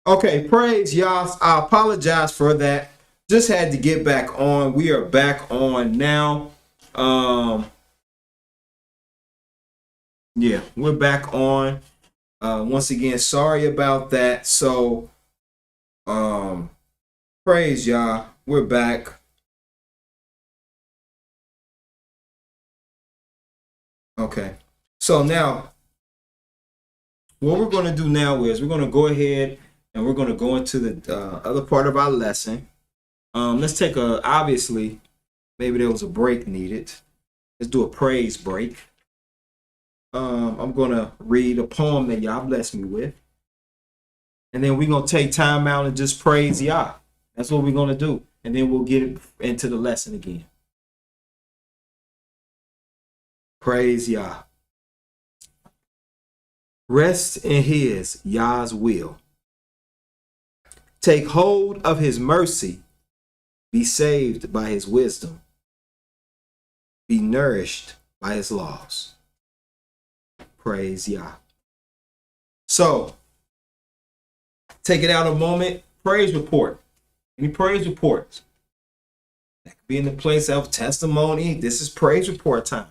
Okay, praise y'all. I apologize for that. Just had to get back on. We are back on now. Um, yeah, we're back on. Once again, sorry about that. So, um, praise y'all. We're back. Okay. So now, what we're going to do now is we're going to go ahead and we're going to go into the other part of our lesson. Let's take a, obviously, maybe there was a break needed. Let's do a praise break. I'm going to read a poem that y'all blessed me with. And then we're going to take time out and just praise Yah. That's what we're going to do. And then we'll get into the lesson again. Praise Yah. Rest in his, Yah's will. Take hold of his mercy. Be saved by his wisdom. Be nourished by his laws. Praise Yah. So, take it out a moment. Praise report. Any praise reports? That could be in the place of testimony. This is praise report time.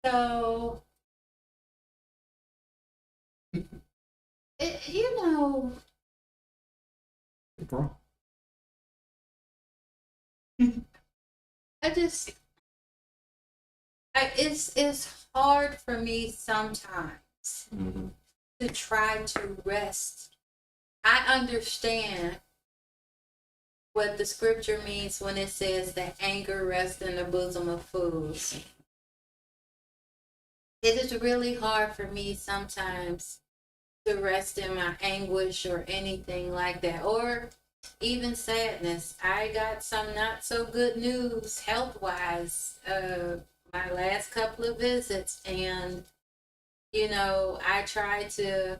So, you know, Bro. it's hard for me sometimes Mm-hmm. to try to rest. I understand what the scripture means when it says that anger rests in the bosom of fools. It is really hard for me sometimes to rest in my anguish or anything like that, or even sadness. I got some not so good news health wise my last couple of visits, and I try to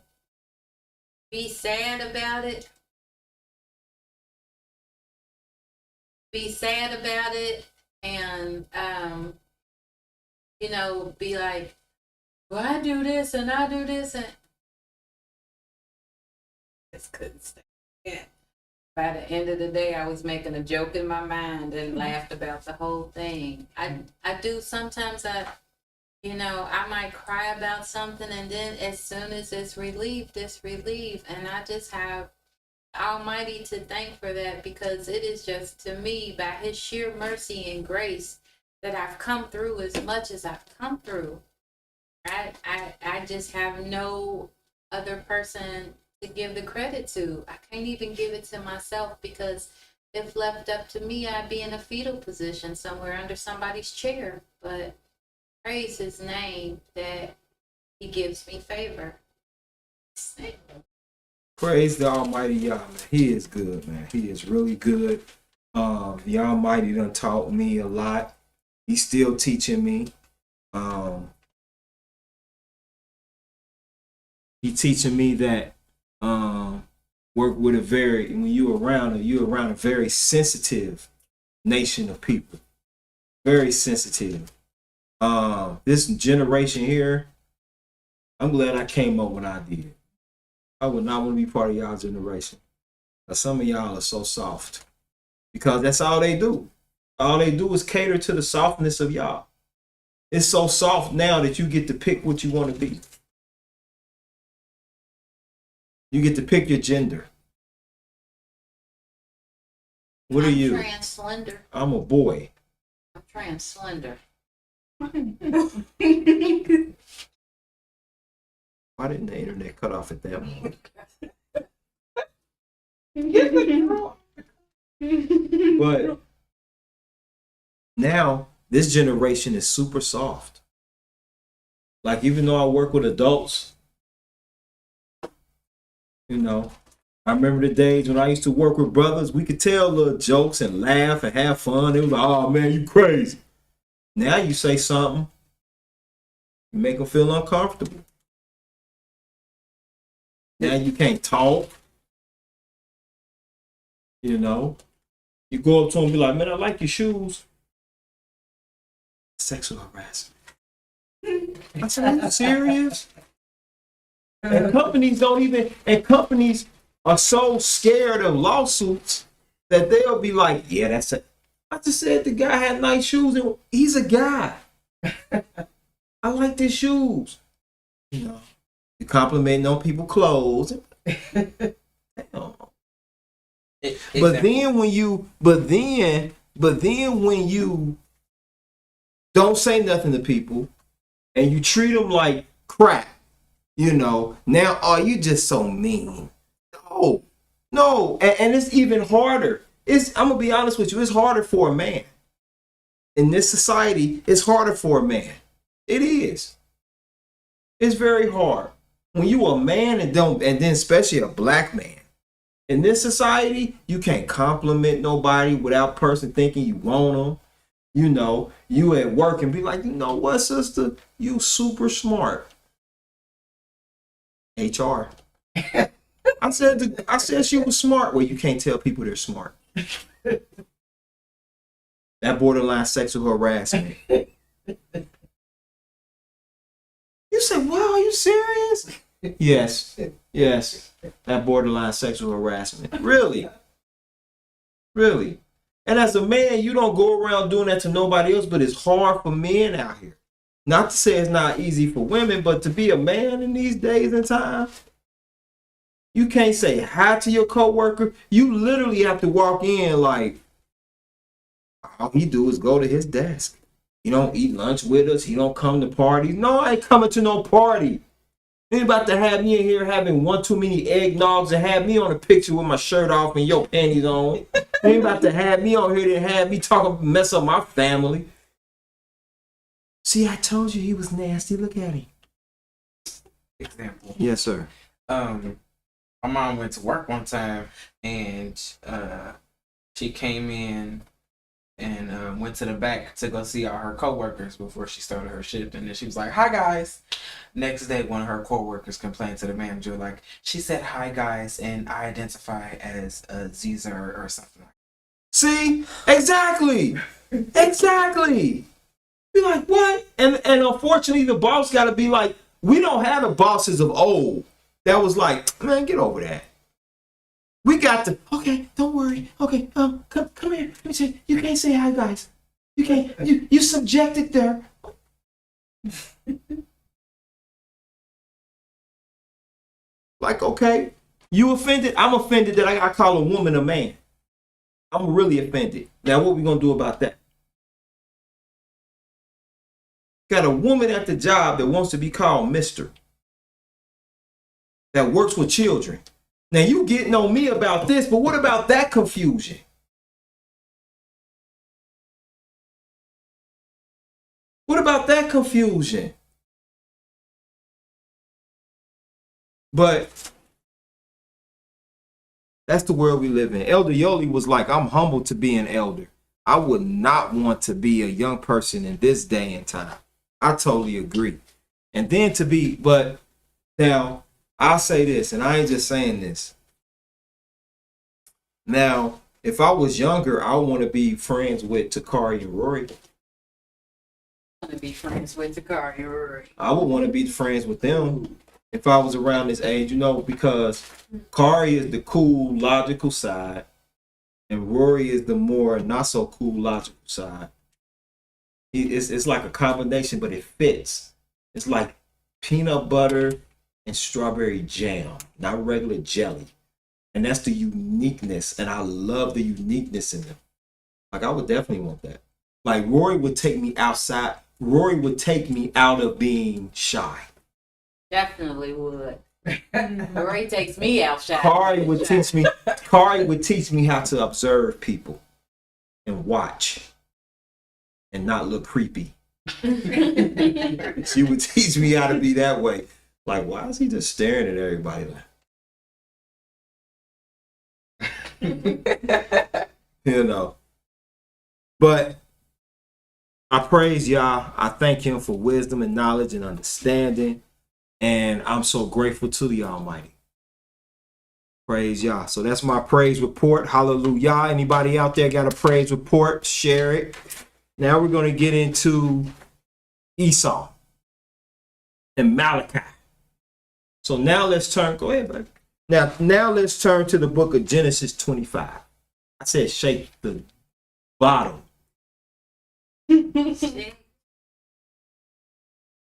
be sad about it, and be like, well, I do this and I do this, and just couldn't stay. Yeah. By the end of the day, I was making a joke in my mind and laughed about the whole thing. I do sometimes. I might cry about something, and then as soon as it's relieved, and I just have Almighty to thank for that, because it is just, to me, by His sheer mercy and grace that I've come through as much as I've come through. I just have no other person to give the credit to. I can't even give it to myself, because if left up to me, I'd be in a fetal position somewhere under somebody's chair. But praise His name that He gives me favor. Praise the Almighty Yah, man. He is good, man. He is really good. The Almighty done taught me a lot. He's still teaching me. He teaching me that work with when you're around a very sensitive nation of people. Very sensitive. This generation here, I'm glad I came up when I did. I would not want to be part of y'all generation. But some of y'all are so soft. Because that's all they do. All they do is cater to the softness of y'all. It's so soft now that you get to pick what you want to be. You get to pick your gender. What are you? I'm trans slender. I'm a boy. I'm trans slender. Why didn't the internet cut off at that moment? But now this generation is super soft. Like, even though I work with adults, I remember the days when I used to work with brothers. We could tell little jokes and laugh and have fun. It was like, oh man, you crazy. Now you say something, you make them feel uncomfortable. Now you can't talk. You go up to them and be like, man, I like your shoes. Sexual harassment. I said, are you serious? And companies companies are so scared of lawsuits that they'll be like, yeah, that's it. I just said the guy had nice shoes and he's a guy. I like his shoes. You know, you complimenting on people's clothes. Damn. But then when you don't say nothing to people and you treat them like crap, you know, now you just so mean. No, and it's even harder. I'm gonna be honest with you, it's harder for a man. In this society, it's harder for a man. It is. It's very hard. When you a man and then especially a black man. In this society, you can't compliment nobody without person thinking you want them. You know, you at work and be like, you know what, sister, you super smart. HR. I said she was smart. Well, you can't tell people they're smart. That borderline sexual harassment. You said, wow, are you serious? Yes. That borderline sexual harassment. Really? And as a man, you don't go around doing that to nobody else, but it's hard for men out here. Not to say it's not easy for women, but to be a man in these days and times, you can't say hi to your coworker. You literally have to walk in like, all he do is go to his desk. He don't eat lunch with us. He don't come to parties. No, I ain't coming to no party. You ain't about to have me in here having one too many eggnogs and have me on a picture with my shirt off and your panties on. You ain't about to have me on here and have me talking, mess up my family. See, I told you he was nasty. Look at him. Example. Yes, sir. My mom went to work one time and she came in and went to the back to go see all her coworkers before she started her shift. And then she was like, hi, guys. Next day, one of her coworkers complained to the manager, like, she said, hi, guys, and I identify as a Caesar or something like that. See? Exactly. Be like, what? And unfortunately, the boss got to be like, we don't have the bosses of old that was like, man, get over that. We got to, okay, don't worry. Okay, come here. Let me say, you can't say hi, guys. You can't, you subjected there. Like, okay, you offended? I'm offended that I gotta call a woman a man. I'm really offended. Now, what we gonna do about that? Got a woman at the job that wants to be called Mr. That works with children. Now, you getting on me about this, but what about that confusion? What about that confusion? But that's the world we live in. Elder Yoli was like, I'm humbled to be an elder. I would not want to be a young person in this day and time. I totally agree. And then but now I'll say this, and I ain't just saying this. Now, if I was younger, I want to be friends with Takari and Rory. I want to be friends with Takari and Rory. I would want to be friends with them if I was around this age, you know, because Kari is the cool, logical side, and Rory is the more not so cool, logical side. It's like a combination, but it fits. It's like peanut butter and strawberry jam, not regular jelly. And that's the uniqueness, and I love the uniqueness in them. Like, I would definitely want that. Like, Rory would take me outside. Rory would take me out of being shy. Definitely would. Rory takes me out shy. Kari would teach me how to observe people and watch and not look creepy. She would teach me how to be that way. Like, why is he just staring at everybody? You know. But I praise Yah. I thank him for wisdom and knowledge and understanding. And I'm so grateful to the Almighty. Praise Yah. So that's my praise report. Hallelujah. Anybody out there got a praise report? Share it. Now we're going to get into Esau and Malachi. So now let's turn. Go ahead, baby. Now let's turn to the book of Genesis 25. I said shake the bottle.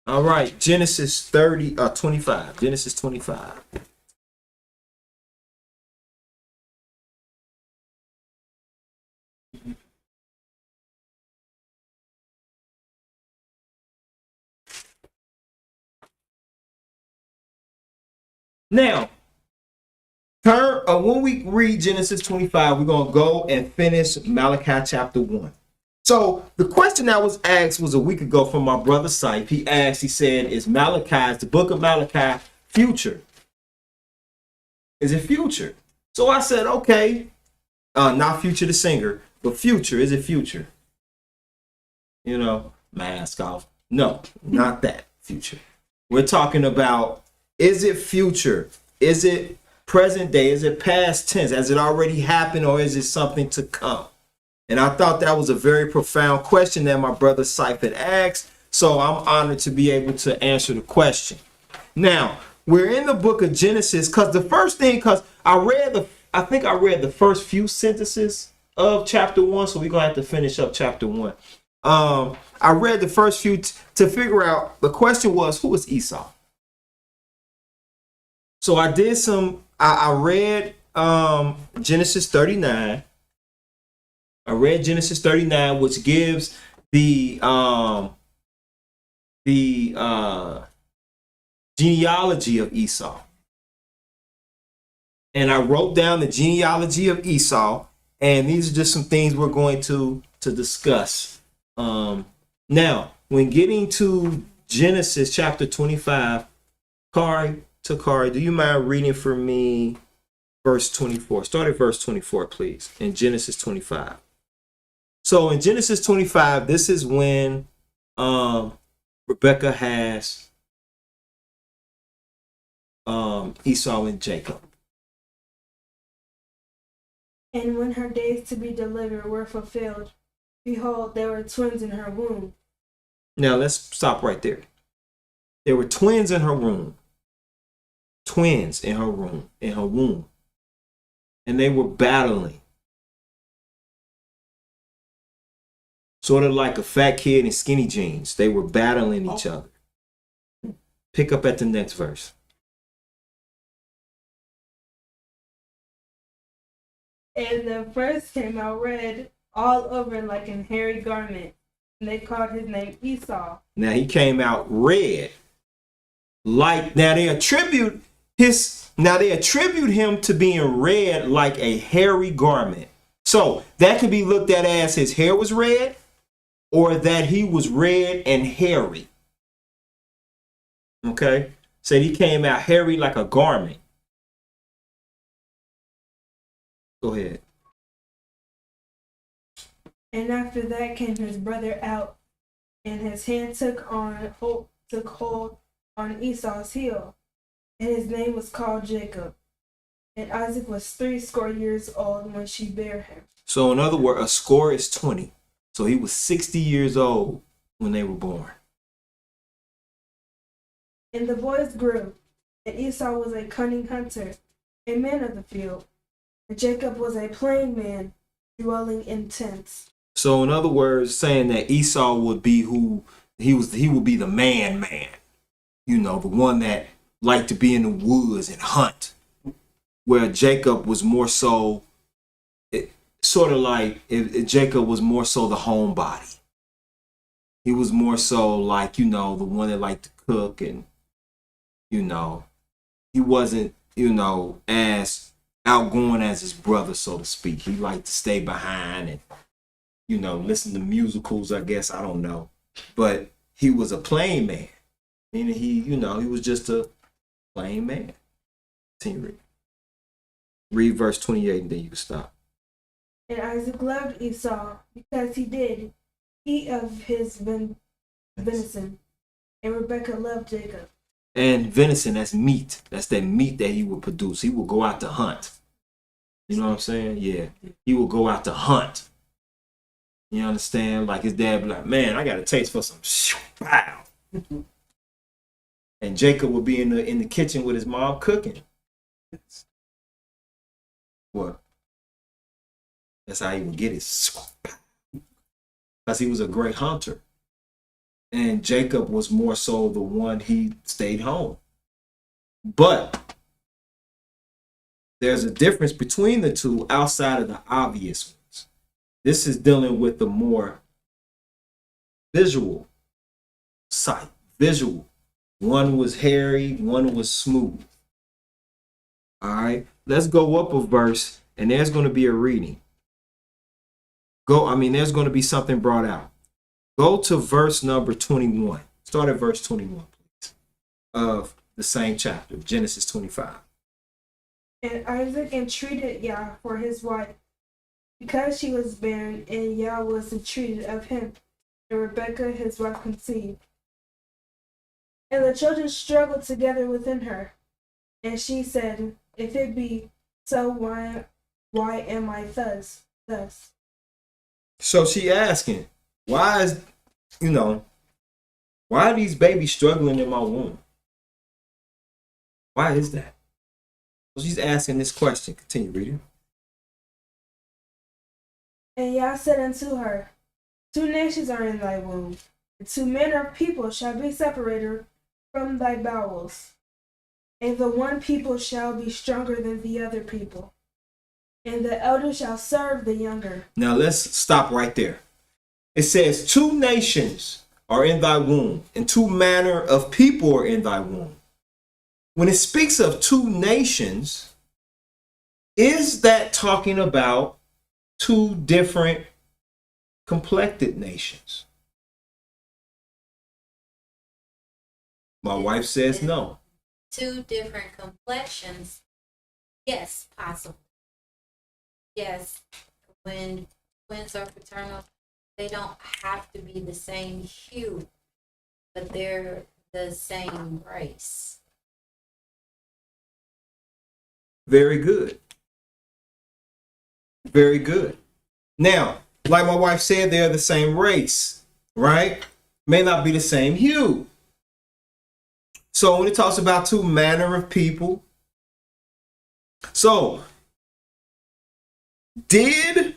All right, Genesis 25. Genesis 25. Now, when we read Genesis 25, we're going to go and finish Malachi chapter 1. So the question that was asked was a week ago from my brother Sipe. He asked, he said, is the book of Malachi future? Is it future? So I said, okay, not Future the singer, but future. Is it future? You know, mask off. No, not that future. We're talking about, is it future? Is it present day? Is it past tense? Has it already happened, or is it something to come? And I thought that was a very profound question that my brother Sipe had asked. So I'm honored to be able to answer the question. Now, we're in the book of Genesis because I think I read the first few sentences of chapter 1. So we're going to have to finish up chapter 1. I read the first few to figure out, the question was, who is Esau? So I did I read Genesis 39. I read Genesis 39, which gives the genealogy of Esau. And I wrote down the genealogy of Esau, and these are just some things we're going to discuss. Now, when getting to Genesis chapter 25, Kari, do you mind reading for me verse 24? Start at verse 24, please, in Genesis 25. So in Genesis 25, this is when Rebecca has Esau and Jacob. And when her days to be delivered were fulfilled, behold, there were twins in her womb. Now let's stop right there. There were twins in her womb. Twins in her womb. And they were battling. Sort of like a fat kid and skinny jeans. They were battling each other. Pick up at the next verse. And the first came out red all over like an hairy garment. And they called his name Esau. Now he came out red. Now they attribute him to being red like a hairy garment. So that could be looked at as his hair was red, or that he was red and hairy. Okay? So he came out hairy like a garment. Go ahead. And after that came his brother out, and his hand took hold on Esau's heel, and his name was called Jacob. And Isaac was 80 years old when she bare him. So in other words, a score is 20. So he was 60 years old when they were born. And the boys grew, and Esau was a cunning hunter, a man of the field, and Jacob was a plain man, dwelling in tents. So in other words, saying that Esau would be he would be the man. You know, the one that liked to be in the woods and hunt. Where Jacob was more so, sort of like if Jacob was more so the homebody. He was more so like, you know, the one that liked to cook, and, you know, he wasn't, you know, as outgoing as his brother, so to speak. He liked to stay behind and, you know, listen to musicals, I guess. I don't know. But he was a plain man. Meaning he was just a plain man. Read verse 28 and then you can stop. And Isaac loved Esau because he did eat of his venison, and Rebekah loved Jacob. And venison, that's meat. That's that meat that he would produce. He would go out to hunt. You know what I'm saying? Yeah. He would go out to hunt. You understand? Like his dad be like, man, I got a taste for some wow. And Jacob would be in the kitchen with his mom cooking. What? That's how he would get his, because he was a great hunter. And Jacob was more so the one, he stayed home. But there's a difference between the two outside of the obvious ones. This is dealing with the more visual sight, visual. One was hairy, one was smooth. All right, let's go up a verse, and there's going to be a reading. There's going to be something brought out. Go to verse number 21. Start at verse 21, please, of the same chapter, Genesis 25. And Isaac entreated Yah for his wife, because she was barren, and Yah was entreated of him. And Rebekah his wife conceived. And the children struggled together within her. And she said, if it be so, why am I thus? So she asking, why are these babies struggling in my womb? Why is that? So she's asking this question. Continue reading. And Yah said unto her, 2 nations are in thy womb, and 2 manner of people shall be separated from thy bowels. And the one people shall be stronger than the other people, and the elder shall serve the younger. Now let's stop right there. It says 2 nations are in thy womb, and 2 manner of people are in thy womb. When it speaks of 2 nations, is that talking about 2 different complected nations? My wife says no. 2 different complexions. Yes, possible. Yes, when twins are fraternal, they don't have to be the same hue, but they're the same race. Very good. Very good. Now, like my wife said, they're the same race, right? May not be the same hue. So when it talks about 2 manner of people, so did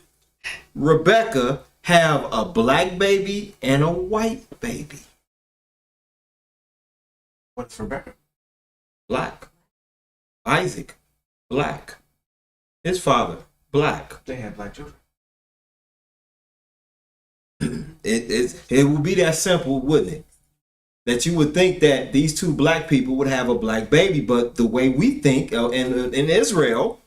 Rebecca have a black baby and a white baby? What's Rebecca? Black. Isaac, black. His father, black. They had black children. It would be that simple, wouldn't it? That you would think that these 2 black people would have a black baby, but the way we think in Israel,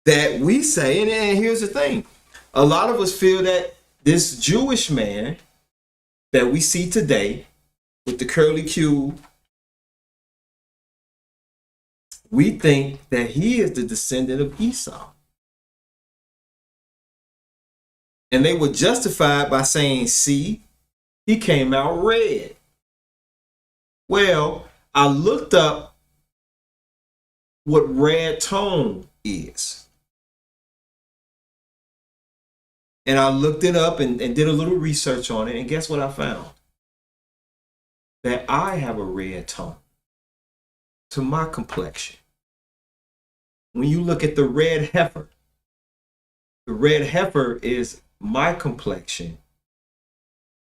that we say, and here's the thing, a lot of us feel that this Jewish man that we see today with the curly Q, we think that he is the descendant of Esau. And they were justified by saying, see, he came out red. Well, I looked up what red tone is. And I looked it up and did a little research on it. And guess what I found? That I have a red tone to my complexion. When you look at the red heifer is my complexion,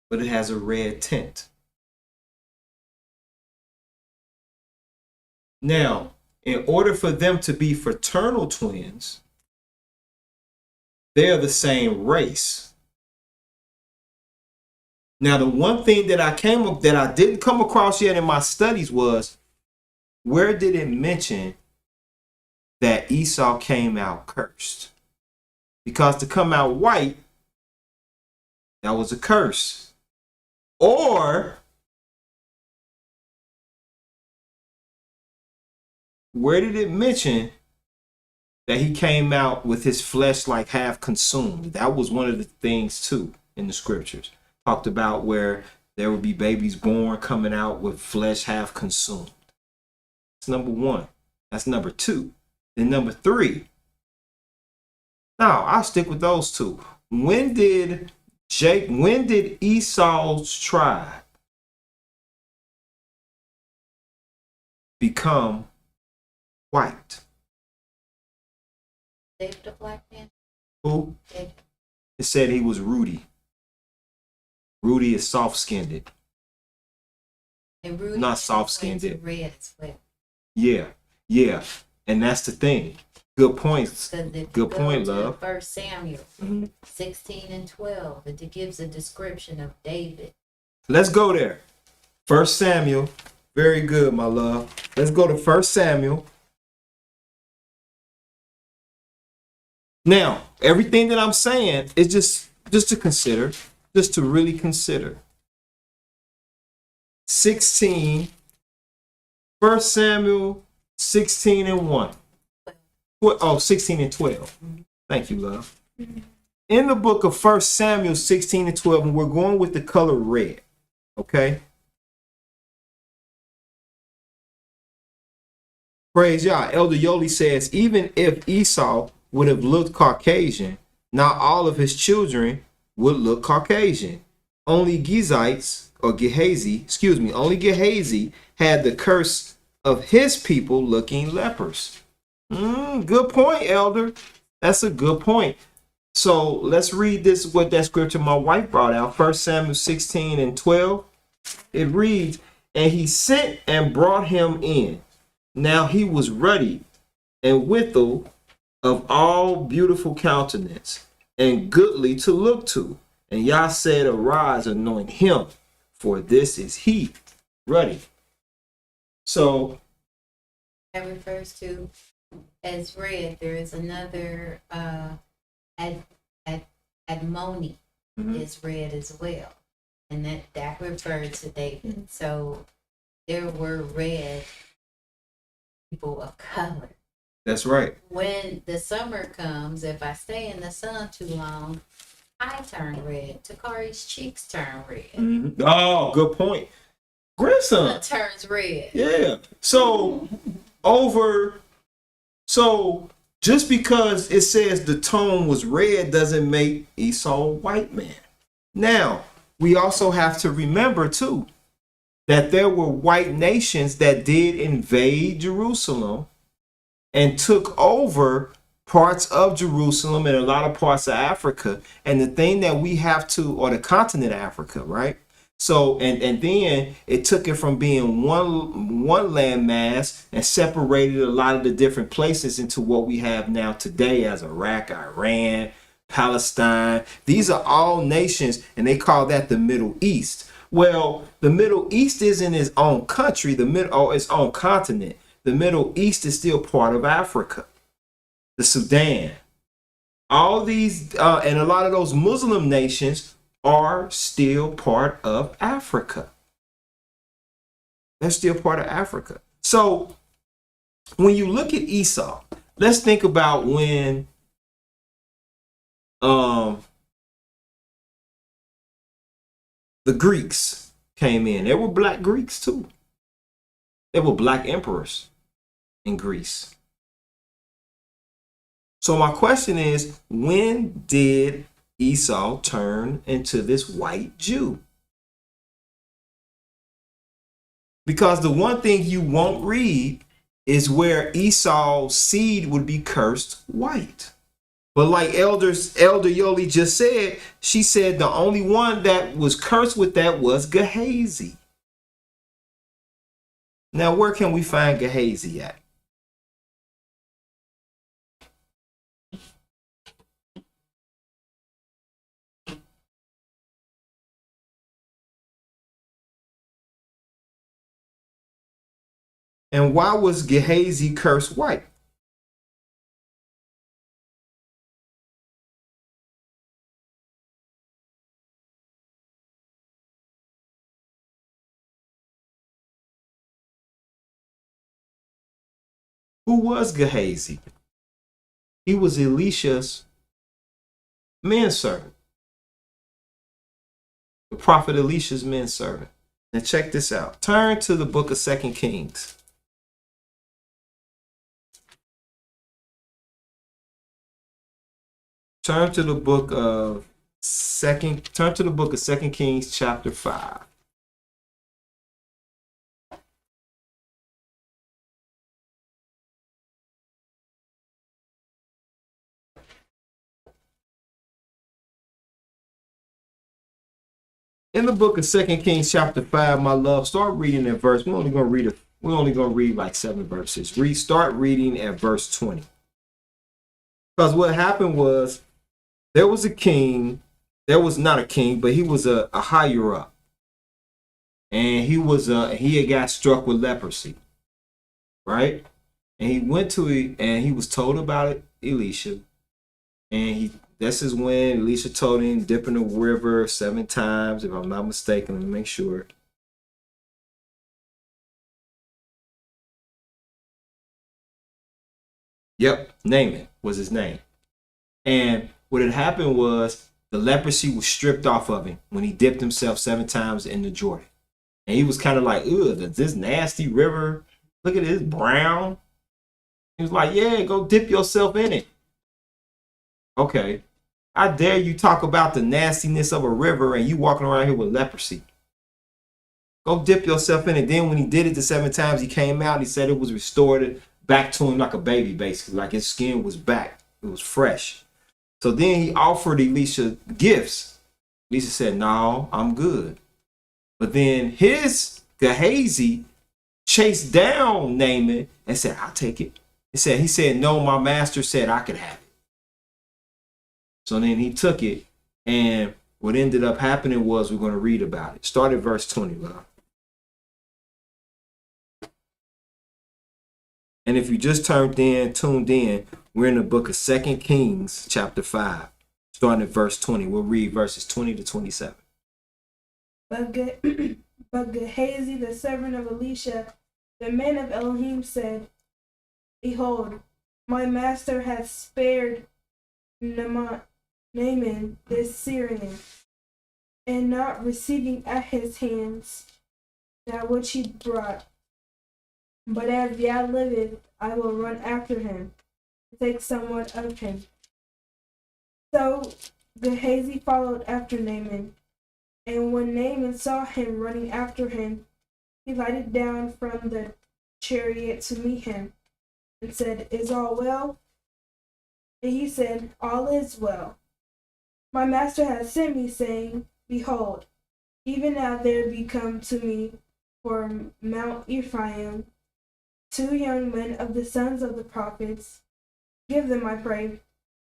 but it has a red tint. Now, in order for them to be fraternal twins, they are the same race. Now, the one thing that I didn't come across yet in my studies was, where did it mention that Esau came out cursed? Because to come out white, that was a curse. Or where did it mention that he came out with his flesh like half consumed? That was one of the things too in the scriptures. Talked about where there would be babies born coming out with flesh half consumed. That's number 1. That's number 2. Then number 3. Now, I'll stick with those 2. When did when did Esau's tribe become white? David the black man. Who? David. It said he was Rudy. Rudy is soft-skinned. And Rudy Not soft-skinned. red as well. Yeah. And that's the thing. Good points. Because if Good you point, go to love. 1 Samuel Mhm. 16 and 12, it gives a description of David. Let's go there. 1 Samuel. Very good, my love. Let's go to 1 Samuel. Now, everything that I'm saying is just to consider, just to really consider. 1 Samuel 16 and 1. 16 and 12. Thank you, love. In the book of 1 Samuel 16 and 12, and we're going with the color red. Okay? Praise Yah. Elder Yoli says, even if Esau would have looked Caucasian, not all of his children would look Caucasian. Only Gehazi had the curse of his people looking lepers. Good point, Elder. That's a good point. So let's read this, what that scripture my wife brought out. 1 Samuel 16 and 12. It reads, and he sent and brought him in. Now he was ruddy and withal of all beautiful countenance and goodly to look to. And Yah said, arise, anoint him, for this is he, ruddy. So That refers to, as red, there is another Admoni is red as well. And that referred to David. So there were red people of color. that's right. When the summer comes, if I stay in the sun too long, I turn red. Takari's cheeks turn red. Oh, good point. Grandson. It turns red. Yeah. So just because it says the tone was red doesn't make Esau a white man. Now, we also have to remember too that there were white nations that did invade Jerusalem and took over parts of Jerusalem and a lot of parts of Africa. And the thing that we have to, or the continent of Africa, right? So, and then it took it from being one landmass and separated a lot of the different places into what we have now today as Iraq, Iran, Palestine. These are all nations, and they call that the Middle East. Well, the Middle East isn't its own country, its own continent. The Middle East is still part of Africa, the Sudan. All these, and a lot of those Muslim nations are still part of Africa. They're still part of Africa. So when you look at Esau, let's think about when the Greeks came in. There were black Greeks too. There were black emperors in Greece. So my question is, when did Esau turn into this white Jew? Because the one thing you won't read is where Esau's seed would be cursed white. But like Elder Yoli just said, she said the only one that was cursed with that was Gehazi. Now, where can we find Gehazi at? And why was Gehazi cursed white? Who was Gehazi? He was Elisha's manservant. The prophet Elisha's manservant. Now check this out. Turn to the book of 2 Kings. Turn to the book of Turn to the book of 2 Kings chapter 5. In the book of 2 Kings chapter 5, my love, start reading at verse. We're only gonna read like 7 verses. Start reading at verse 20. Because what happened was there was a king. There was not a king, but he was a higher up. And he had got struck with leprosy. Right? And he went to it and he was told about it, Elisha. And this is when Elisha told him dip in the river 7 times, if I'm not mistaken. Let me make sure. Yep, Naaman was his name. And what had happened was the leprosy was stripped off of him when he dipped himself 7 times in the Jordan. And he was kind of like, ugh, this nasty river. Look at this brown. He was like, yeah, go dip yourself in it. Okay. I dare you talk about the nastiness of a river and you walking around here with leprosy. Go dip yourself in it. Then when he did it the 7 times, he came out and he said it was restored back to him like a baby, basically. Like his skin was back. It was fresh. So then he offered Elisha gifts. Elisha said, no, I'm good. But then his Gehazi chased down Naaman and said, I'll take it. He said, no, my master said I could have it. So then he took it. And what ended up happening was, we're going to read about it. Start at verse 20, love. And if you just tuned in, we're in the book of 2 Kings, chapter 5, starting at verse 20. We'll read verses 20 to 27. But Gehazi, the servant of Elisha, the man of Elohim, said, behold, my master hath spared Naaman, this Syrian, and not receiving at his hands that which he brought. But as YAH liveth, I will run after him, and take somewhat of him. So Gehazi followed after Naaman, and when Naaman saw him running after him, he lighted down from the chariot to meet him, and said, is all well? And he said, all is well. My master has sent me, saying, behold, even now there be come to me for Mount Ephraim 2 young men of the sons of the prophets. Give them, I pray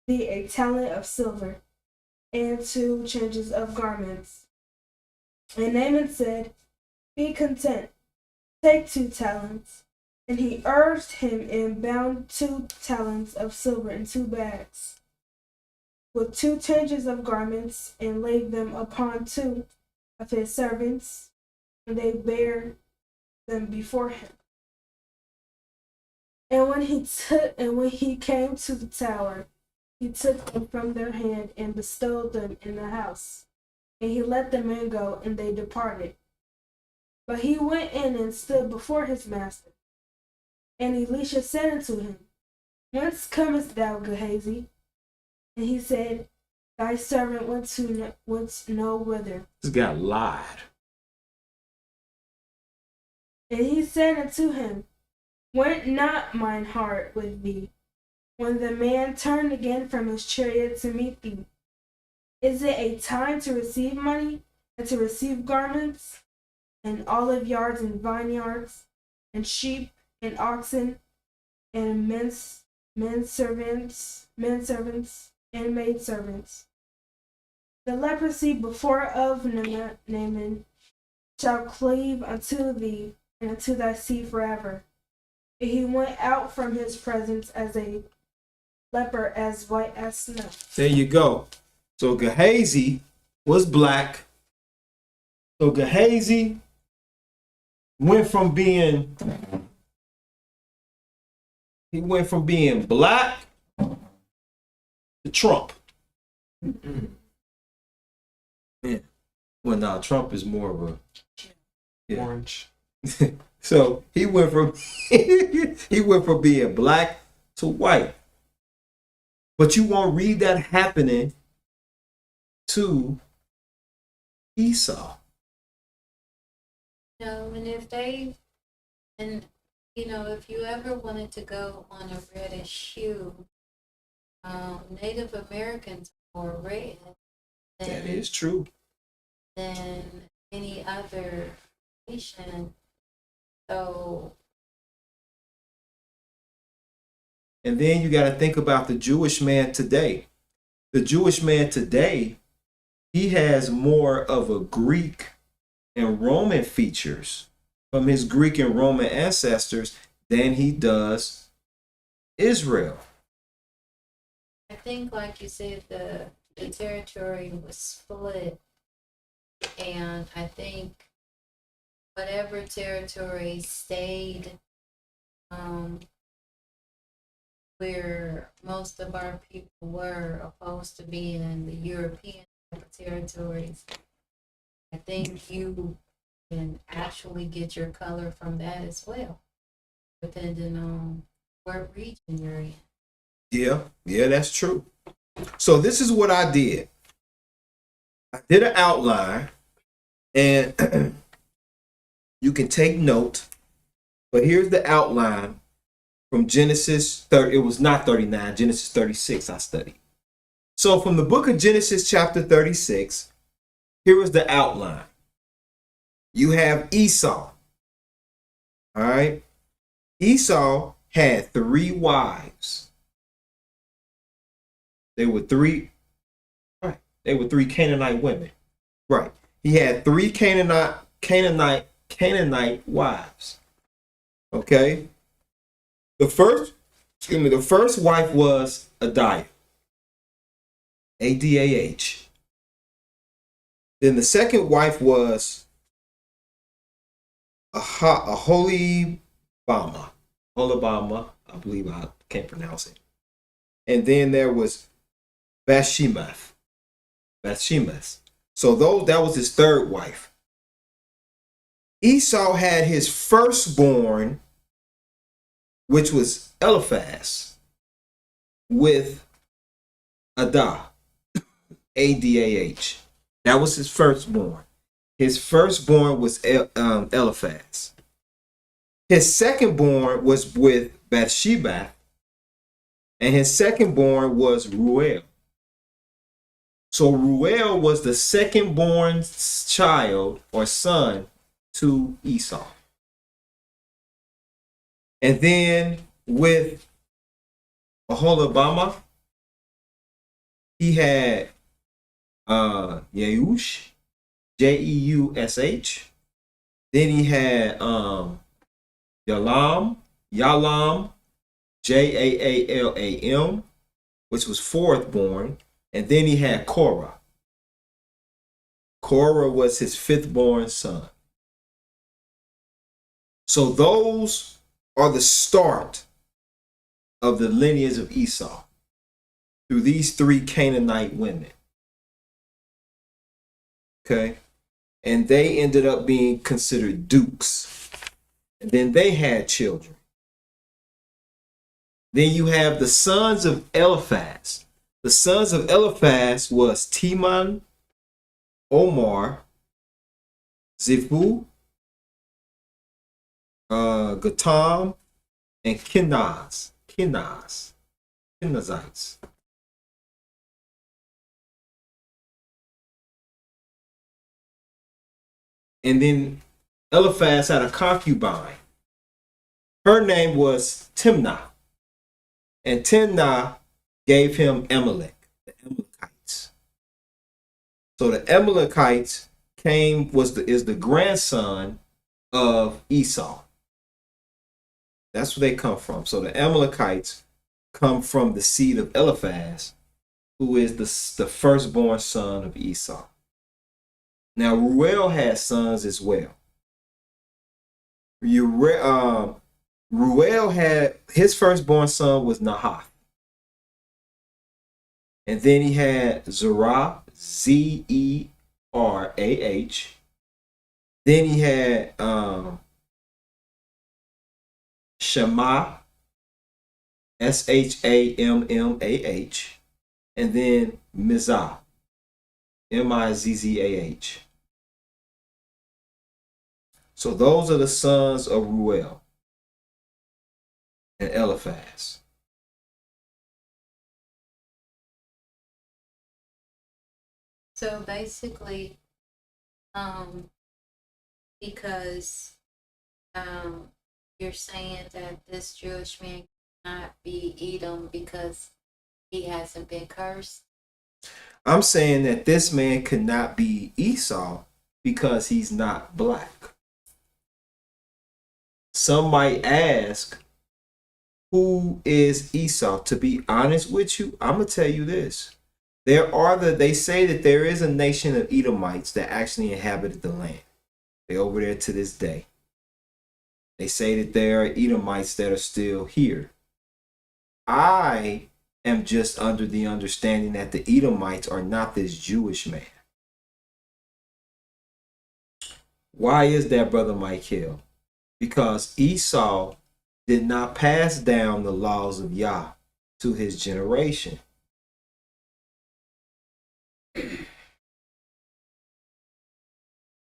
thee, a talent of silver, and 2 changes of garments. And Naaman said, be content, take 2 talents. And he urged him and bound 2 talents of silver in 2 bags, with 2 changes of garments, and laid them upon 2 of his servants, and they bare them before him. And when he came to the tower, he took them from their hand and bestowed them in the house. And he let the men go, and they departed. But he went in and stood before his master. And Elisha said unto him, whence comest thou, Gehazi? And he said, thy servant went no whither. This guy lied. And he said unto him, went not mine heart with thee, when the man turned again from his chariot to meet thee? Is it a time to receive money, and to receive garments, and olive yards and vineyards, and sheep and oxen, and men servants, and maidservants? The leprosy before of Naaman shall cleave unto thee and unto thy seed forever. And he went out from his presence as a leper, as white as snow. There you go. So Gehazi was black. So Gehazi went from being black to Trump. Yeah. Well, now Trump is more of a Orange. So he went from being black to white. But you won't read that happening to Esau. And if they, and if you ever wanted to go on a reddish hue, Native Americans are red That is true. than any other nation. So, And then you got to think about the Jewish man today. The Jewish man today, he has more of a Greek and Roman features from his Greek and Roman ancestors than he does Israel. I think, like you said, the territory was split, and I think whatever territory stayed where most of our people were, opposed to being in the European territories, I think you can actually get your color from that as well, depending on what region you're in. Yeah, that's true. So this is what I did. I did an outline, and you can take note, but here's the outline from Genesis 30. It was not 39, Genesis 36 I studied. So from the book of Genesis chapter 36, here is the outline. You have Esau. All right. Esau had 3 wives. They were three Canaanite women. Right. He had 3 Canaanite wives. Okay. The first wife was Adiah. Adah. Then the second wife was Aholibama. Holibama, I believe, I can't pronounce it. And then there was Bathshemath. So that was his third wife. Esau had his firstborn, which was Eliphaz, with Adah, Adah. That was his firstborn. His firstborn was Eliphaz. His secondborn was with Bathsheba, and his secondborn was Ruel. So Ruel was the secondborn child or son to Esau. And then with Aholibama, he had Yeush, Jeush. Then he had Yalam, Jaalam, which was fourth born. And then he had Korah. Korah was his fifth born son. So those are the start of the lineage of Esau through these 3 Canaanite women. Okay. And they ended up being considered dukes. And then they had children. Then you have the sons of Eliphaz. The sons of Eliphaz was Teman, Omar, Ziphu, Gatam, and Kenazites. And then Eliphaz had a concubine. Her name was Timnah. And Timnah gave him Amalek, the Amalekites. So the Amalekites is the grandson of Esau. That's where they come from. So the Amalekites come from the seed of Eliphaz, who is the firstborn son of Esau. Now Ruel had sons as well. Ruel had his firstborn son was Nahath. And then he had Zerah, Zerah. Then he had Shammah, Shammah. And then Mizah, Mizzah. So those are the sons of Ruel and Eliphaz. So basically, because you're saying that this Jewish man cannot be Edom because he hasn't been cursed. I'm saying that this man could not be Esau because he's not black. Some might ask, who is Esau? To be honest with you, I'm gonna tell you this. They say that there is a nation of Edomites that actually inhabited the land. They're over there to this day. They say that there are Edomites that are still here. I am just under the understanding that the Edomites are not this Jewish man. Why is that, Brother Michael? Because Esau did not pass down the laws of YAH to his generation.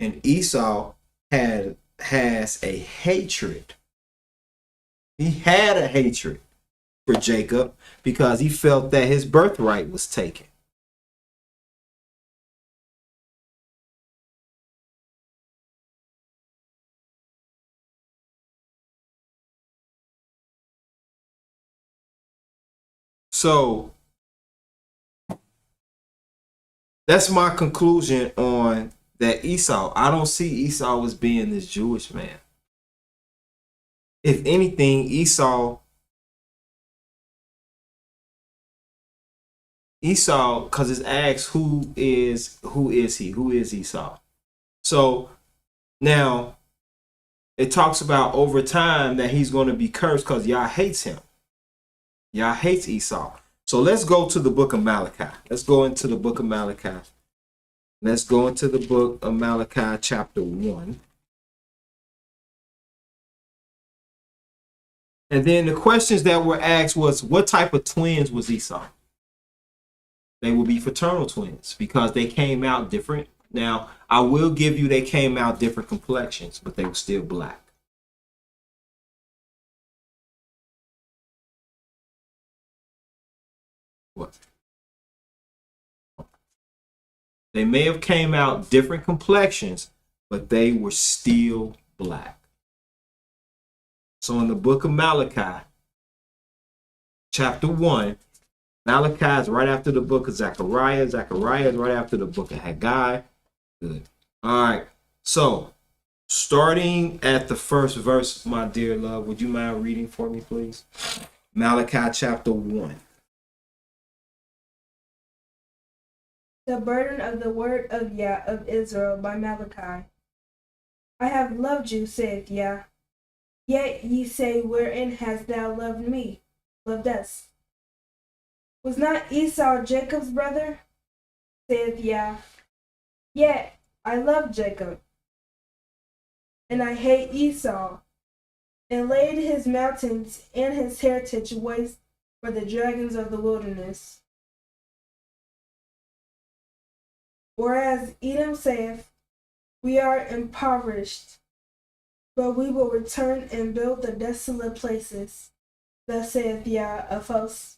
And Esau has a hatred. He had a hatred for Jacob because he felt that his birthright was taken. So that's my conclusion on that Esau. I don't see Esau as being this Jewish man. If anything, Esau, because it's asked who is he? Who is Esau? So now it talks about over time that he's going to be cursed because Yah hates him. Yah hates Esau. So let's go to the book of Malachi. Let's go into the book of Malachi. Let's go into the book of Malachi chapter 1. And then the questions that were asked was, what type of twins was Esau? They will be fraternal twins because they came out different. Now, I will give you they came out different complexions, but they were still black. What? They may have came out different complexions, but they were still black. So in the book of Malachi, chapter 1, Malachi is right after the book of Zechariah. Zechariah is right after the book of Haggai. Good. All right. So starting at the first verse, my dear love, would you mind reading for me, please? Malachi chapter 1. The burden of the word of Yah of Israel by Malachi. I have loved you, saith Yah. Yet ye say, wherein hast thou loved me? Loved us. Was not Esau Jacob's brother? Saith Yah. Yet I love Jacob, and I hate Esau, and laid his mountains and his heritage waste for the dragons of the wilderness. Whereas Edom saith, we are impoverished, but we will return and build the desolate places. Thus saith Yah of hosts.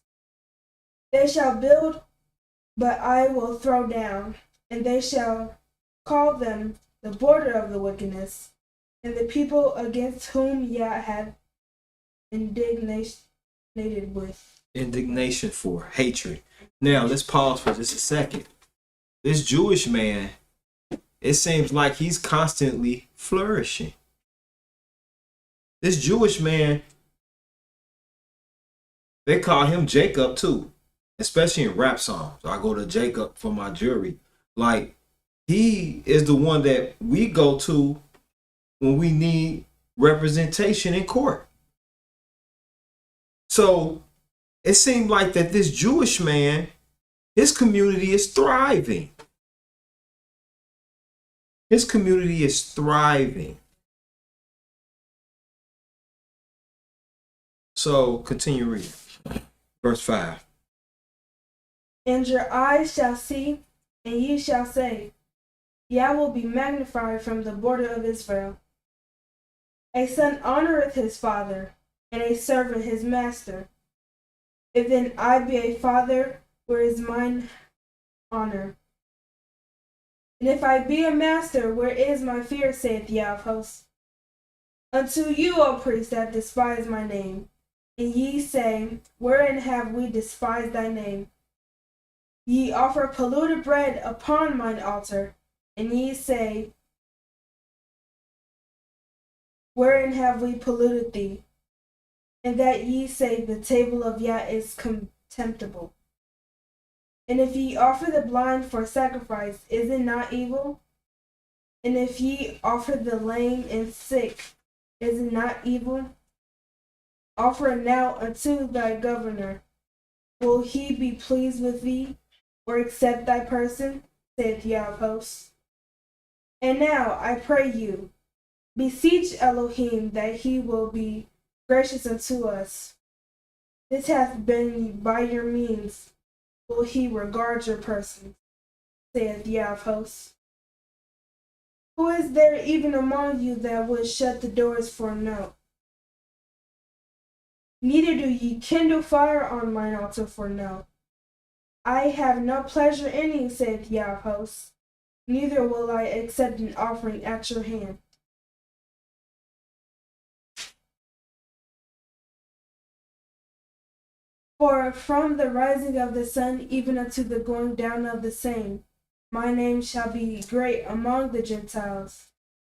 They shall build, but I will throw down, and they shall call them the border of the wickedness, and the people against whom Yah hath indignated with. Indignation for, hatred. Now let's pause for just a second. This Jewish man, it seems like he's constantly flourishing. This Jewish man, they call him Jacob too, especially in rap songs. I go to Jacob for my jewelry. Like, he is the one that we go to when we need representation in court. So it seemed like that this Jewish man, his community is thriving. His community is thriving. So continue reading. Verse 5. And your eyes shall see, And ye shall say, Yah will be magnified from the border of Israel. A son honoreth his father, and a servant his master. If then I be a father, where is mine honor? And if I be a master, where is my fear, saith Yah of hosts? Unto you, O priests, that despise my name, and ye say, wherein have we despised thy name? Ye offer polluted bread upon mine altar, and ye say, wherein have we polluted thee? And that ye say, the table of Yah is contemptible. And if ye offer the blind for sacrifice, is it not evil? And if ye offer the lame and sick, is it not evil? Offer it now unto thy governor. Will he be pleased with thee, or accept thy person? Saith Yah of hosts. And now I pray you, beseech Elohim that he will be gracious unto us. This hath been by your means. Will he regard your person? Saith Yah of hosts. Who is there even among you that would shut the doors for no? Neither do ye kindle fire on mine altar for no. I have no pleasure in it, saith Yah of hosts. Neither will I accept an offering at your hand. For from the rising of the sun even unto the going down of the same, my name shall be great among the Gentiles,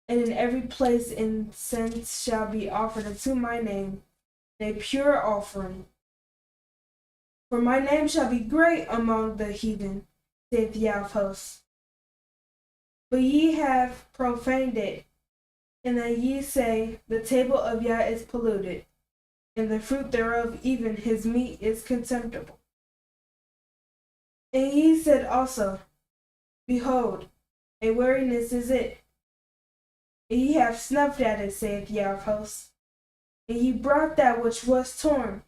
and in every place incense shall be offered unto my name, a pure offering. For my name shall be great among the heathen, saith Yah of hosts. But ye have profaned it, and that ye say, the table of Yah is polluted, and the fruit thereof, even his meat, is contemptible. And ye said also, behold, a weariness is it, and ye have snuffed at it, saith Yah of hosts. And ye brought that which was torn,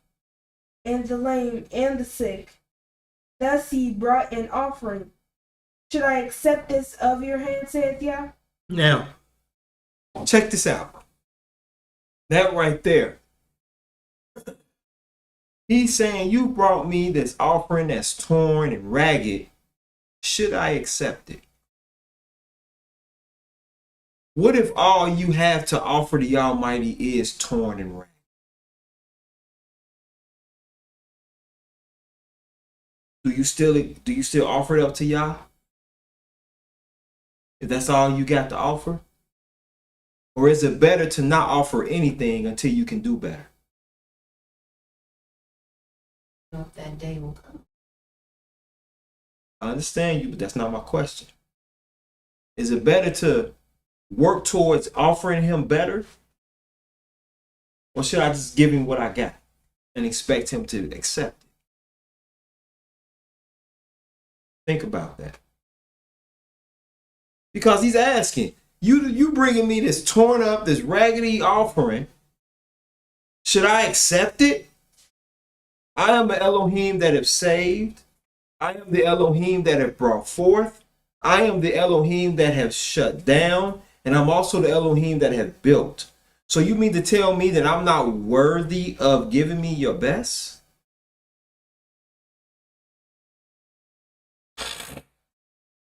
and the lame, and the sick. Thus ye brought an offering. Should I accept this of your hand, saith Yah? Now, check this out. That right there. He's saying, you brought me this offering that's torn and ragged. Should I accept it? What if all you have to offer the Almighty is torn and ragged? Do you still offer it up to Yah? If that's all you got to offer? Or is it better to not offer anything until you can do better? If that day will come. I understand you, but that's not my question. Is it better to work towards offering him better? Or should I just give him what I got and expect him to accept it? Think about that. Because he's asking, you bringing me this torn up, this raggedy offering. Should I accept it? I am the Elohim that have saved. I am the Elohim that have brought forth. I am the Elohim that have shut down. And I'm also the Elohim that have built. So you mean to tell me that I'm not worthy of giving me your best?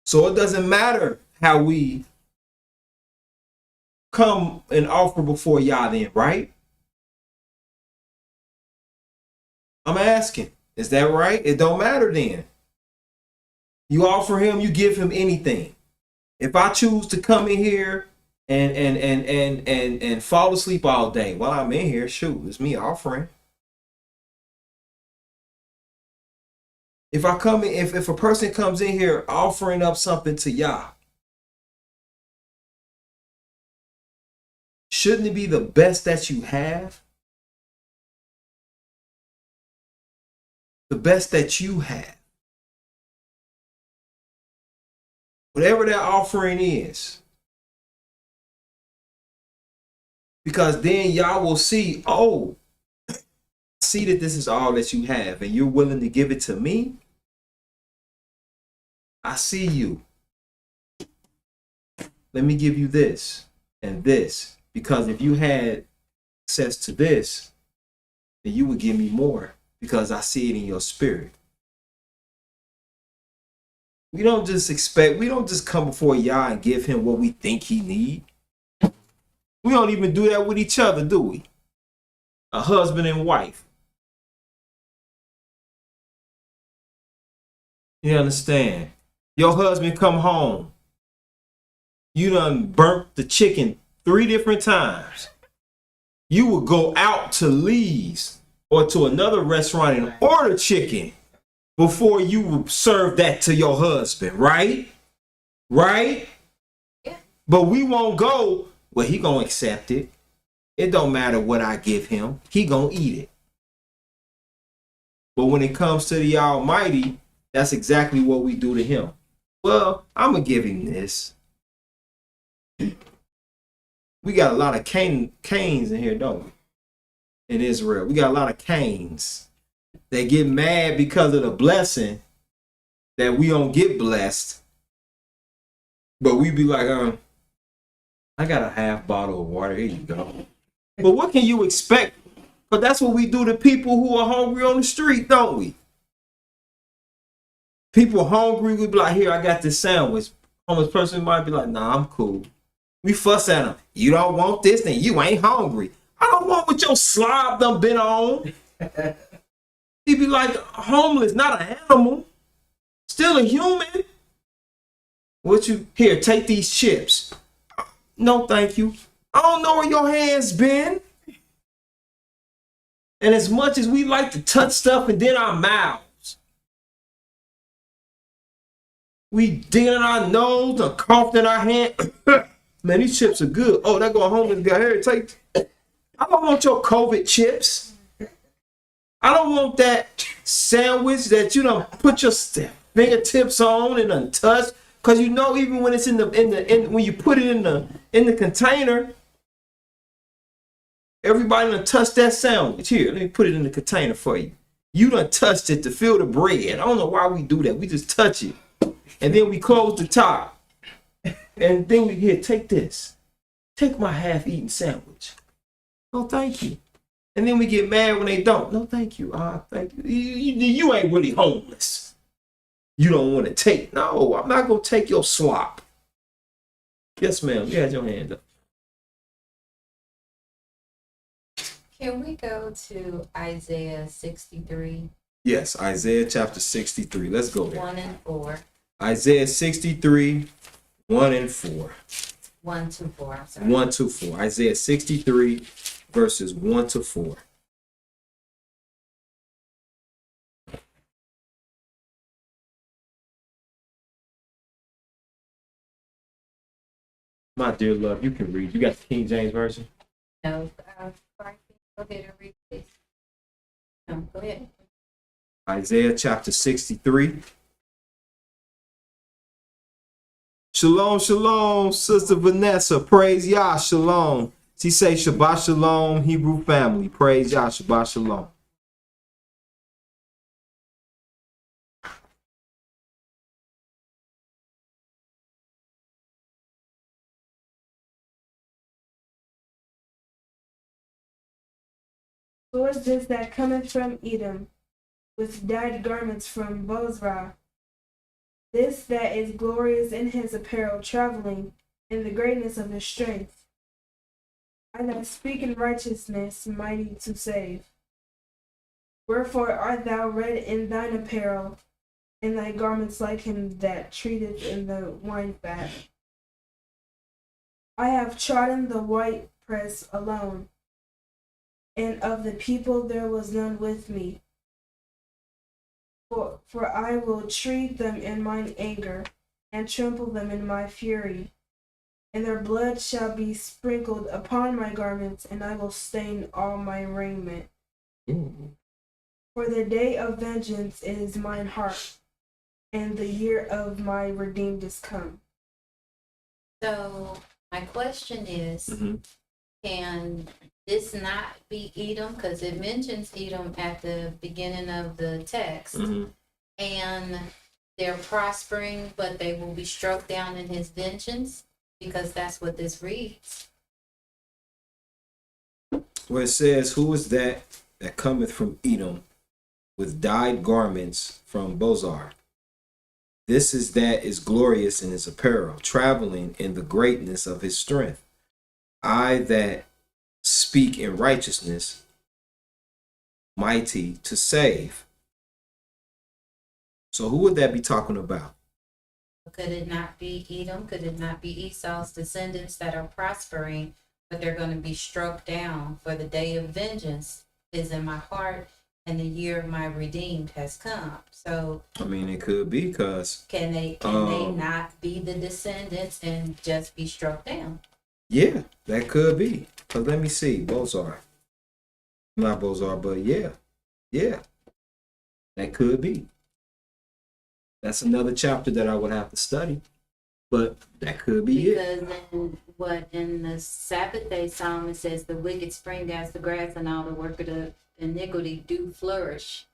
So it doesn't matter how we come and offer before Yah then, right? I'm asking, is that right? It don't matter then. You offer him, you give him anything. If I choose to come in here and fall asleep all day while I'm in here, shoot, it's me offering. If I come in, if a person comes in here offering up something to Yah, shouldn't it be the best that you have? The best that you have. Whatever that offering is. Because then Yah will see, oh, I see that this is all that you have and you're willing to give it to me. I see you. Let me give you this and this. Because if you had access to this, then you would give me more because I see it in your spirit. We don't just come before Yah and give him what we think he need. We don't even do that with each other, do we? A husband and wife. You understand? Your husband come home. You done burnt the chicken 3 different times. You would go out to Lee's or to another restaurant and order chicken before you would serve that to your husband, right? Right? Yeah. But we won't go, well, he gonna accept it. It don't matter what I give him. He gonna eat it. But when it comes to the Almighty, that's exactly what we do to him. Well, I'm gonna give him this. We got a lot of Cains in here, don't we? In Israel, we got a lot of Cains. They get mad because of the blessing that we don't get blessed. But we be like, I got a half bottle of water. Here you go. But what can you expect? But that's what we do to people who are hungry on the street, don't we? People hungry, we be like, here, I got this sandwich. Homeless person might be like, nah, I'm cool. We fuss at them. You don't want this, then you ain't hungry. I don't want what your slob done been on. He be like, homeless, not an animal. Still a human. What you, here, take these chips. No, thank you. I don't know where your hands been. And as much as we like to touch stuff and then our mouths, we dig in our nose or coughed in our hand. Man, these chips are good. Oh, that go home and go here. Take. I don't want your COVID chips. I don't want that sandwich that you done put your fingertips on and untouched. Cause you know, even when it's when you put it in the container, everybody done touched that sandwich. Here, let me put it in the container for you. You done touched it to fill the bread. I don't know why we do that. We just touch it, and then we close the top, and then we here. Take this. Take my half-eaten sandwich. No, thank you. And then we get mad when they don't. No, thank you. Thank you. You ain't really homeless. You don't want to take. No, I'm not going to take your slop. Yes, ma'am. You had your hand up. Can we go to Isaiah 63? Yes, Isaiah chapter 63. Let's go there. 1 and 4. Isaiah 63, 1 and 4. 1 to 4. I'm sorry. 1 to 4. Isaiah 63, verses 1 to 4. My dear love, you can read. You got the King James Version? No, sorry. Go ahead and read this. No, go ahead. Isaiah chapter 63. Shalom, shalom, Sister Vanessa. Praise Yah, shalom. She say Shabbat shalom, Hebrew family. Praise Yah, Shabbat shalom. Who is this that cometh from Edom, with dyed garments from Bozrah? This that is glorious in his apparel, traveling in the greatness of his strength. I that speak in righteousness, mighty to save. Wherefore art thou red in thine apparel, and thy garments like him that treateth in the wine vat? I have trodden the white press alone, and of the people there was none with me. For I will treat them in mine anger, and trample them in my fury. And their blood shall be sprinkled upon my garments, and I will stain all my raiment. For the day of vengeance is mine heart, and the year of my redeemed is come. So my question is, can this not be Edom? Because it mentions Edom at the beginning of the text. And they're prospering, but they will be struck down in his vengeance, because that's what this reads. Where it says, "Who is that cometh from Edom with dyed garments from Bozar? This is that is glorious in his apparel, traveling in the greatness of his strength. I that speak in righteousness, mighty to save." So who would that be talking about? Could it not be Edom? Could it not be Esau's descendants that are prospering, but they're going to be struck down? For the day of vengeance is in my heart, and the year of my redeemed has come. So I mean, it could be because, can they not be the descendants and just be struck down? yeah, that could be. But let me see, Bozar. Not Bozar, but yeah, that could be. That's another chapter that I would have to study, but that could be it. Because in the Sabbath day psalm it says the wicked spring as the grass and all the work of the iniquity do flourish,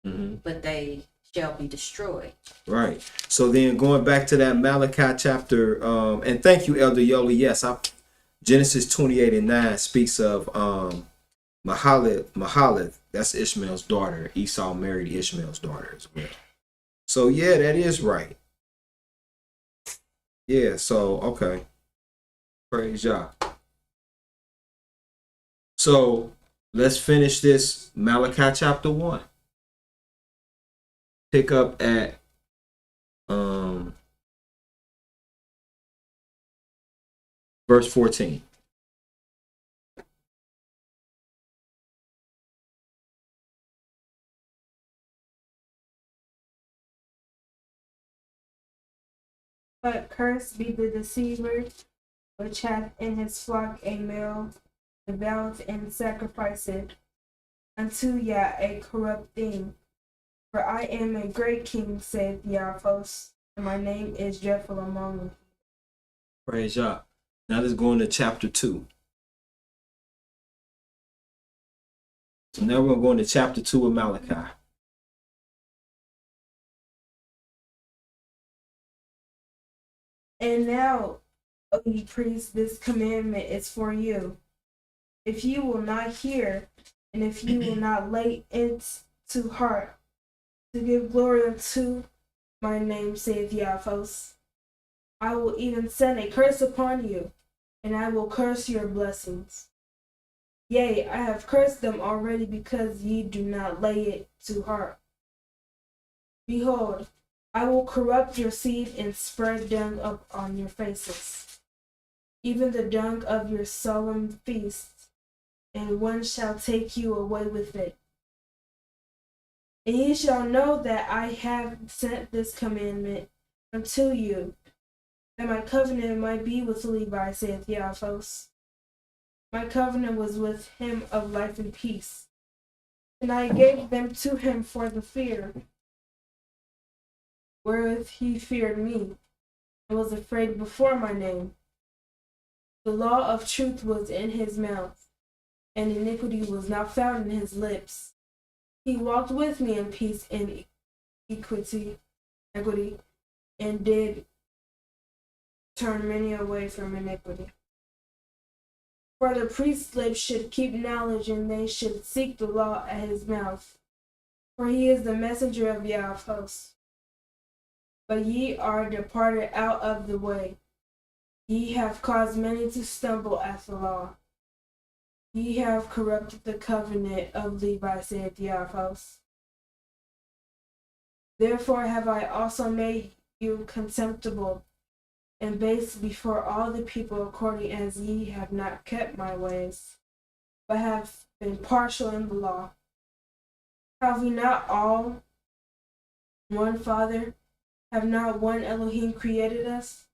but they shall be destroyed. Right. So then going back to that Malachi chapter, and thank you, Elder Yoli. Yes, Genesis 28:9 speaks of Mahaleth. That's Ishmael's daughter. Esau married Ishmael's daughter as well. So yeah, that is right. Yeah, so okay. Praise Yah. So let's finish this Malachi chapter 1. Pick up at verse 14. But cursed be the deceiver which hath in his flock a male devout and sacrificeth unto YAH a corrupt thing. For I am a great king, saith YAH, and my name is dreadful among them. Praise Yah. Now let's go into chapter 2. So now we're going to go into chapter 2 of Malachi. And now, O ye priests, this commandment is for you. If you will not hear, and if you will not lay it to heart, to give glory unto my name, saith YAH, I will even send a curse upon you, and I will curse your blessings. Yea, I have cursed them already because ye do not lay it to heart. Behold, I will corrupt your seed and spread dung up on your faces, even the dung of your solemn feasts, and one shall take you away with it. And ye shall know that I have sent this commandment unto you, that my covenant might be with Levi, saith YAH. My covenant was with him of life and peace, and I gave them to him for the fear wherewith he feared me, and was afraid before my name. The law of truth was in his mouth, and iniquity was not found in his lips. He walked with me in peace and equity, and did turn many away from iniquity. For the priest's lips should keep knowledge, and they should seek the law at his mouth. For he is the messenger of YAH of hosts. But ye are departed out of the way. Ye have caused many to stumble at the law. Ye have corrupted the covenant of Levi, saith YAH. Therefore have I also made you contemptible and base before all the people, according as ye have not kept my ways, but have been partial in the law. Have we not all one Father? Have not one Elohim created us?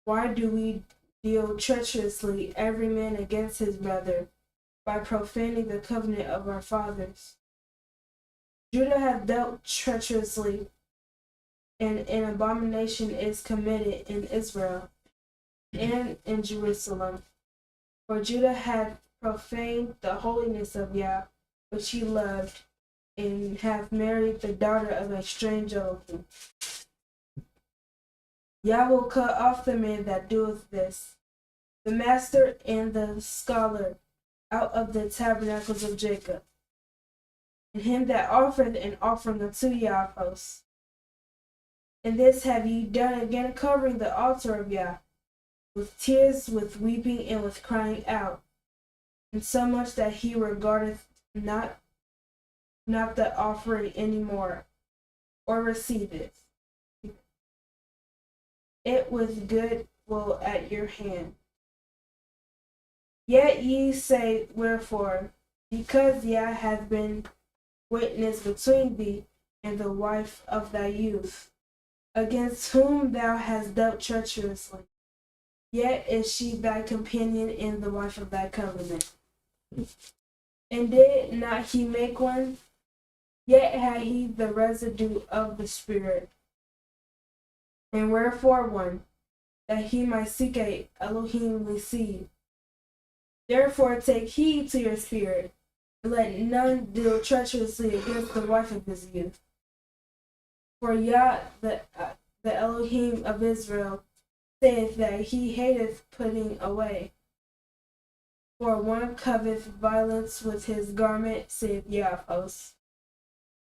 Why do we deal treacherously, every man against his brother, by profaning the covenant of our fathers? Judah hath dealt treacherously, and an abomination is committed in Israel and in Jerusalem. For Judah hath profaned the holiness of YAH, which he loved, and have married the daughter of a strange Elohim. Yah will cut off the man that doeth this, the master and the scholar, out of the tabernacles of Jacob, and him that offereth an offering unto Yah of hosts. And this have ye done again, covering the altar of Yah, with tears, with weeping, and with crying out, insomuch that he regardeth not the offering any more, or receiveth it with good will at your hand. Yet ye say, wherefore? Because Yah hath been witness between thee and the wife of thy youth, against whom thou hast dealt treacherously. Yet is she thy companion and the wife of thy covenant. And did not he make one? Yet had he the residue of the Spirit. And wherefore one? That he might seek a Elohimly seed. Therefore take heed to your spirit, and let none deal treacherously against the wife of his youth. For Yah, the Elohim of Israel, saith that he hateth putting away. For one coveteth violence with his garment, saith Yah of hosts.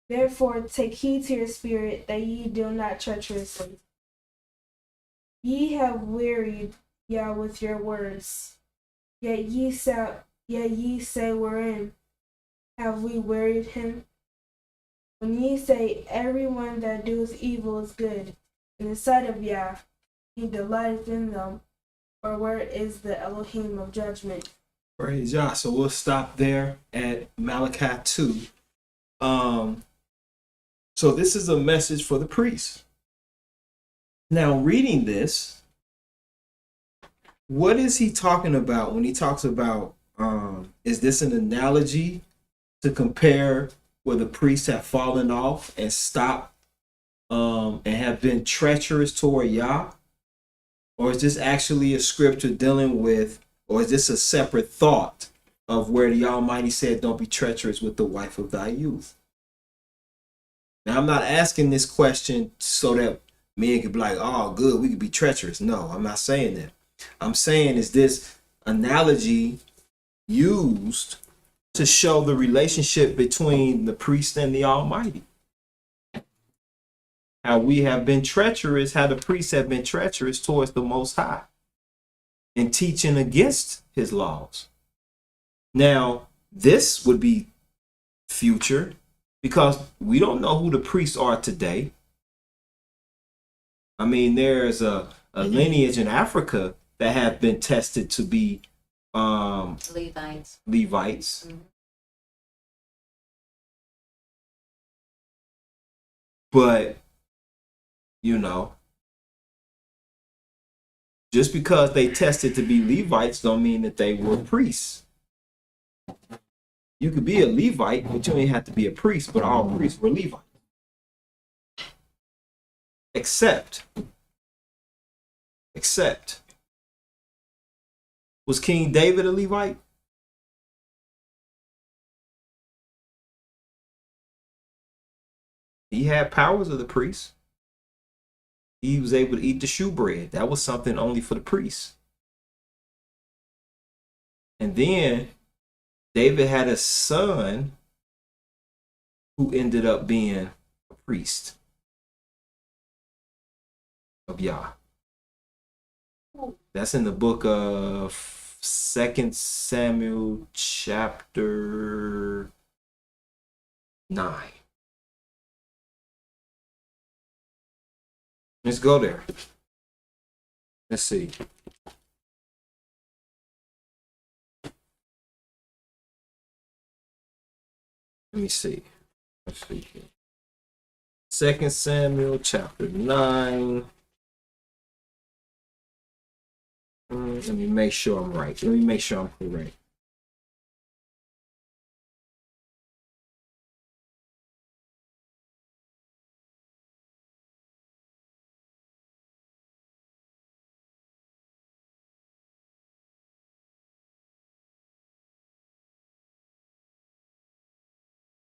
Therefore take heed to your spirit, that ye deal not treacherously. Ye have wearied Yah with your words. Yet ye say, wherein have we wearied him? When ye say, every one that doeth evil is good, in the sight of Yah, he delighteth in them, or where is the Elohim of judgment? Praise Yah. So we'll stop there at Malachi 2. So this is a message for the priest. Now, reading this, what is he talking about when he talks about, is this an analogy to compare where the priests have fallen off and stopped and have been treacherous toward Yah? Or is this actually a scripture dealing with, or is this a separate thought of where the Almighty said, don't be treacherous with the wife of thy youth? Now, I'm not asking this question so that men could be like, oh, good, we could be treacherous. No, I'm not saying that. I'm saying, is this analogy used to show the relationship between the priest and the Almighty? How we have been treacherous, how the priests have been treacherous towards the Most High and teaching against his laws. Now, this would be future because we don't know who the priests are today. I mean, there's a lineage in Africa that have been tested to be Levites. Levites. Mhm. But, you know, just because they tested to be Levites don't mean that they were priests. You could be a Levite, but you ain't have to be a priest, but all priests were Levites. Except, was King David a Levite? He had powers of the priest. He was able to eat the shewbread. That was something only for the priests. And then David had a son who ended up being a priest of Yah. That's in the book of 2 Samuel chapter 9. Let's go there. Let's see. Let me see. Let's see here. 2 Samuel chapter 9. Let me make sure I'm right. Let me make sure I'm correct.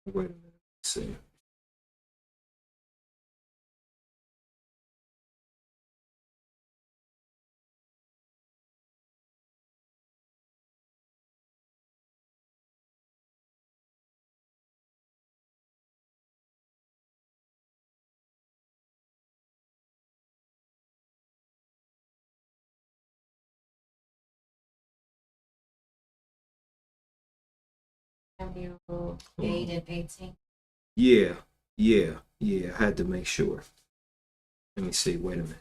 Wait a minute. see. Samuel 8 and 18. Yeah, yeah, yeah. I had to make sure. Let me see. Wait a minute.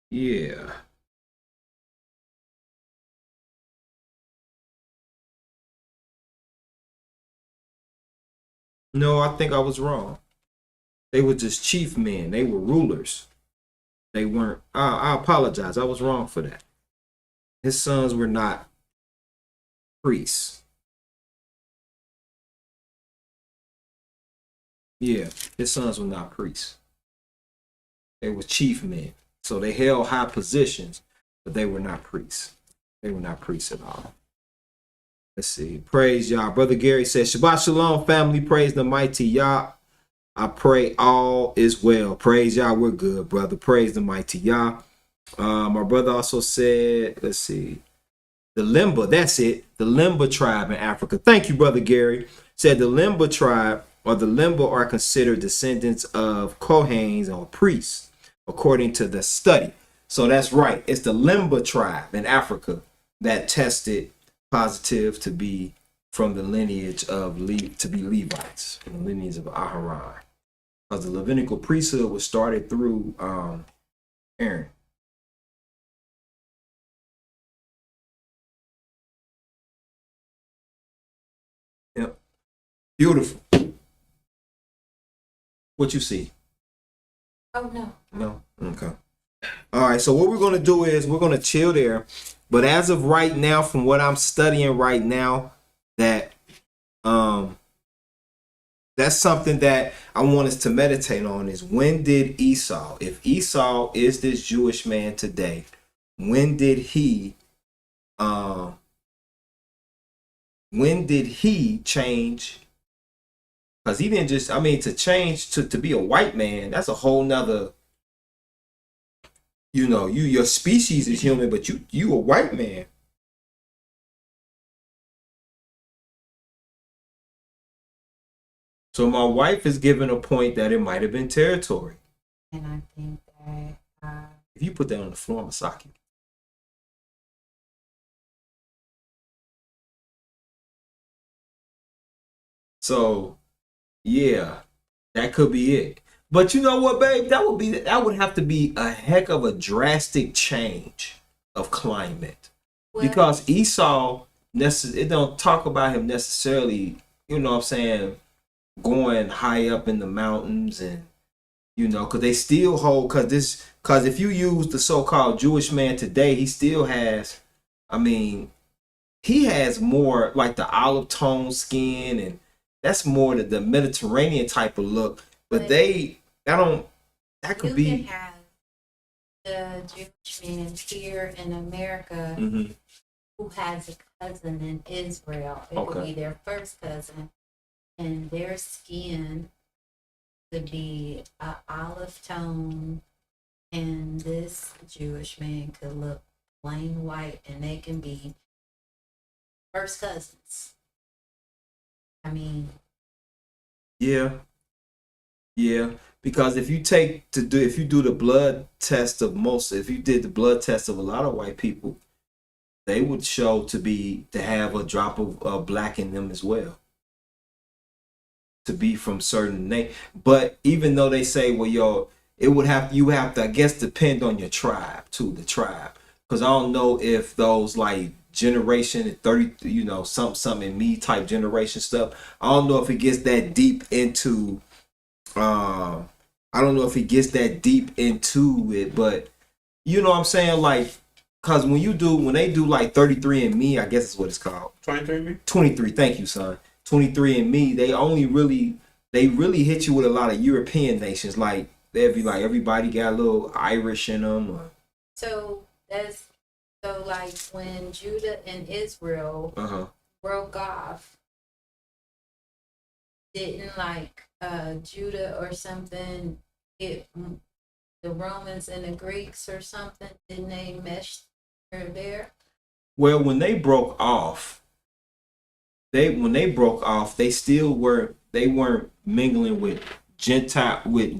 Yeah. No, I think I was wrong. They were just chief men. They were rulers. They weren't. I apologize. I was wrong for that. His sons were not priests. Yeah, his sons were not priests. They were chief men. So they held high positions, but they were not priests. They were not priests at all. Let's see. Praise Yah. Brother Gary says, Shabbat Shalom, family. Praise the mighty Yah. I pray all is well. Praise Yah. We're good, brother. Praise the mighty Yah. My brother also said, let's see. The Limba, that's it. The Limba tribe in Africa. Thank you, Brother Gary. Said the Limba tribe or the Limba are considered descendants of Kohanes or priests, according to the study. So that's right. It's the Limba tribe in Africa that tested positive to be from the lineage of to be Levites, from the lineage of Aharon. Because the Levitical priesthood was started through Aaron. Yep. Beautiful. What you see? Oh, no. No? Okay. All right. So what we're going to do is we're going to chill there. But as of right now, from what I'm studying right now, that that's something that I want us to meditate on is when did Esau, if Esau is this Jewish man today, when did he change? Because he didn't just, I mean, to change to be a white man, that's a whole nother, you know, your species is human, but you a white man. So my wife is given a point that it might have been territory. And I think that If you put that on the floor, I'm sock you. So yeah, that could be it. But you know what, babe? That would have to be a heck of a drastic change of climate. Because Esau, it don't talk about him necessarily, you know what I'm saying, going high up in the mountains and, you know, because they still hold, because if you use the so-called Jewish man today, he still has, I mean, he has more like the olive tone skin, and that's more the Mediterranean type of look. But that could be. You can have the Jewish man here in America who has a cousin in Israel. It could be their first cousin, and their skin could be an olive tone, and this Jewish man could look plain white, and they can be first cousins. I mean, yeah, because if you do the blood test of if you did the blood test of a lot of white people, they would show to have a drop of black in them as well. To be from certain name, but even though they say, well, it would have you have to, I guess, depend on your tribe too, the tribe, because I don't know if those like generation 30, something in me type generation stuff. I don't know if it gets that deep into. I don't know if it gets that deep into it, but you know what I'm saying, like, cause when they do like 33andMe, I guess is what it's called. 23. 23. Thank you, son. 23andMe. They really hit you with a lot of European nations. Like they'd be like everybody got a little Irish in them. So like when Judah and Israel broke off, didn't like Judah or something get the Romans and the Greeks or something? Didn't they mesh there? Well, when they broke off, they weren't mingling with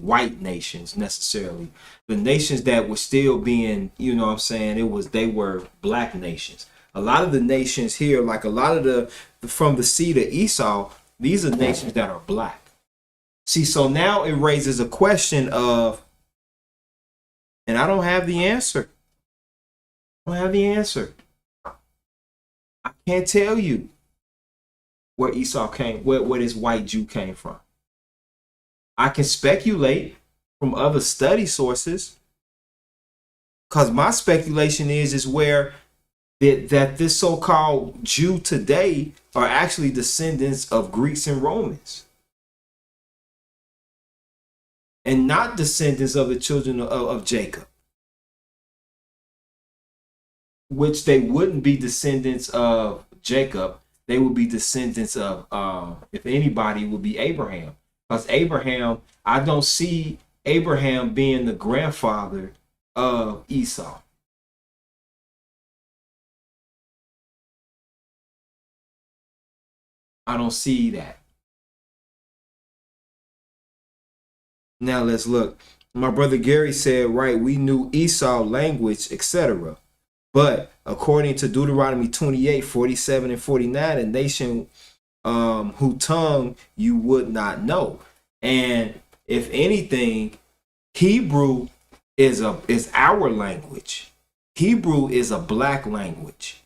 white nations necessarily. The nations that were still being, you know what I'm saying, they were black nations. A lot of the nations here, like a lot of the from the seed of Esau, these are nations that are black. See, so now it raises a question of, and I don't have the answer. I can't tell you where Esau came, where this white Jew came from. I can speculate from other study sources, because my speculation is where that this so-called Jew today are actually descendants of Greeks and Romans, and not descendants of the children of Jacob, which they wouldn't be descendants of Jacob. They would be descendants of, if anybody, would be Abraham. Because Abraham, I don't see Abraham being the grandfather of Esau. I don't see that. Now let's look. My brother Gary said, right, we knew Esau language, etc. But according to Deuteronomy 28, 47 and 49, a nation whose tongue you would not know. And if anything, Hebrew is our language. Hebrew is a black language.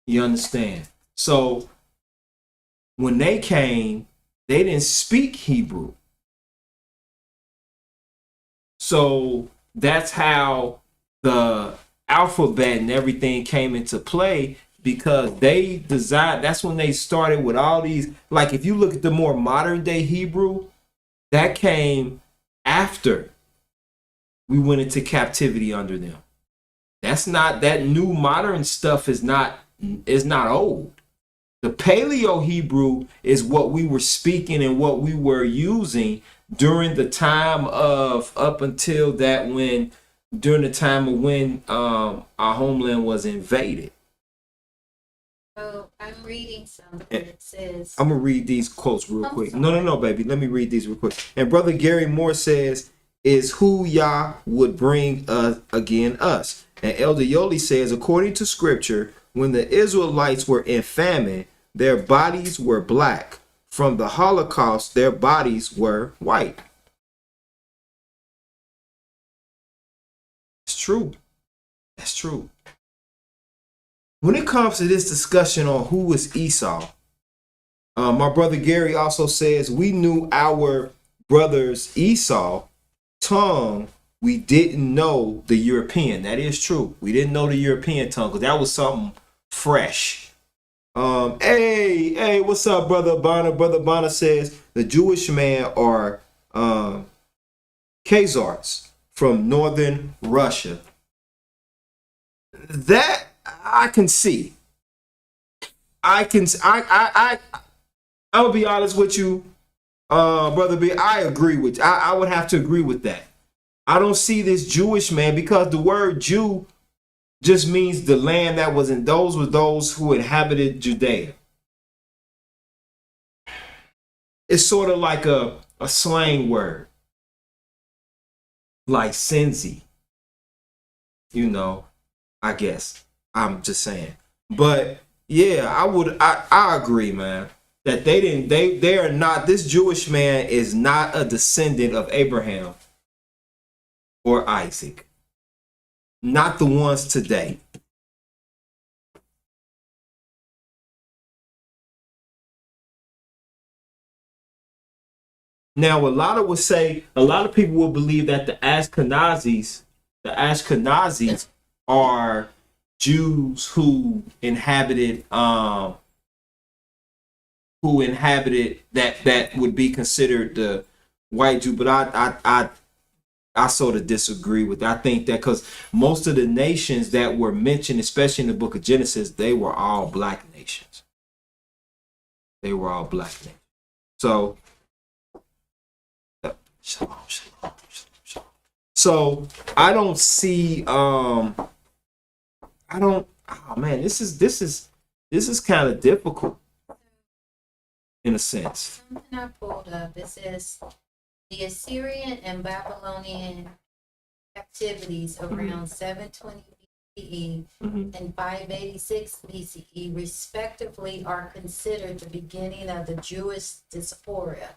You understand? So when they came, they didn't speak Hebrew. So that's how the alphabet and everything came into play, because they designed, that's when they started with all these, like if you look at the more modern day Hebrew, that came after we went into captivity under them. That's not, that new modern stuff is not old. The Paleo Hebrew is what we were speaking and what we were using during the time of, up until that, during the time of when our homeland was invaded. So I'm reading something that says, I'm gonna read these quotes real quick. No, baby. Let me read these real quick. And brother Gary Moore says, "Is who Yah would bring again us." And Elder Yoli says, according to Scripture, when the Israelites were in famine, their bodies were black. From the Holocaust, their bodies were white. It's true. That's true. When it comes to this discussion on who was Esau, my brother Gary also says we knew our brother's Esau tongue. We didn't know the European. That is true. We didn't know the European tongue because that was something fresh. Hey, what's up, brother Bonner? Brother Bonner says the Jewish man are Khazars from northern Russia. That I can see. I'm gonna be honest with you, brother B. I agree with. I would have to agree with that. I don't see this Jewish man, because the word Jew just means the land that was in. Those were those who inhabited Judea. It's sort of like a slang word, like Senzi. You know, I guess. I'm just saying. But yeah, I agree, man. that they are not, this Jewish man is not a descendant of Abraham or Isaac. Not the ones today. Now, a lot of people will believe that the Ashkenazis are Jews who inhabited that would be considered the white Jew, but I sort of disagree with that. I think that because most of the nations that were mentioned, especially in the book of Genesis, they were all black nations. They were all black nations. So, shalom. So I don't see. Oh man, this is kind of difficult in a sense. Something I pulled up. It says the Assyrian and Babylonian captivities around 720 BCE and 586 BCE, respectively, are considered the beginning of the Jewish diaspora.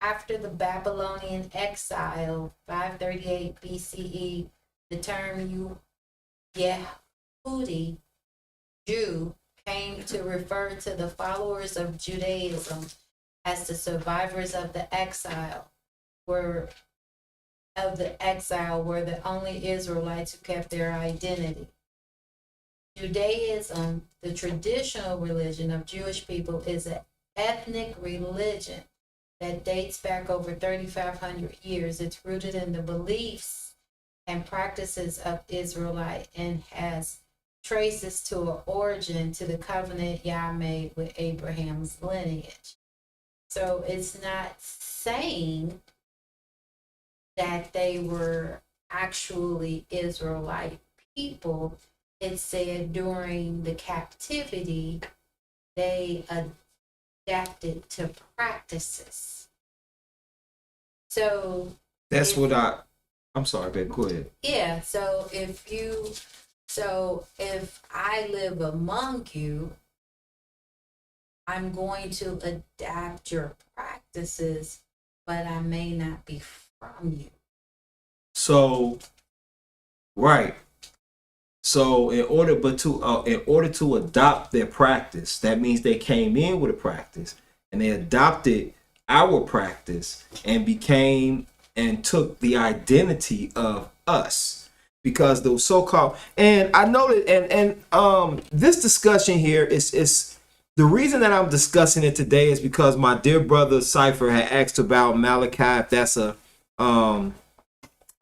After the Babylonian exile, 538 BCE, the term Yehudi, Jew, came to refer to the followers of Judaism as the survivors of the exile were the only Israelites who kept their identity. Judaism, the traditional religion of Jewish people, is an ethnic religion that dates back over 3,500 years. It's rooted in the beliefs and practices of Israelite and has traces to an origin to the covenant YAH made with Abraham's lineage. So it's not saying that they were actually Israelite people. It said during the captivity, they adapted to practices. So that's I'm sorry, babe, go ahead. Yeah, so if I live among you, I'm going to adapt your practices, but I may not be from you. So, right. So in order to adopt their practice, that means they came in with a practice and they adopted our practice and became and took the identity of us, because the so-called, and I know that and this discussion here is the reason that I'm discussing it today is because my dear brother Cypher had asked about Malachi, if that's a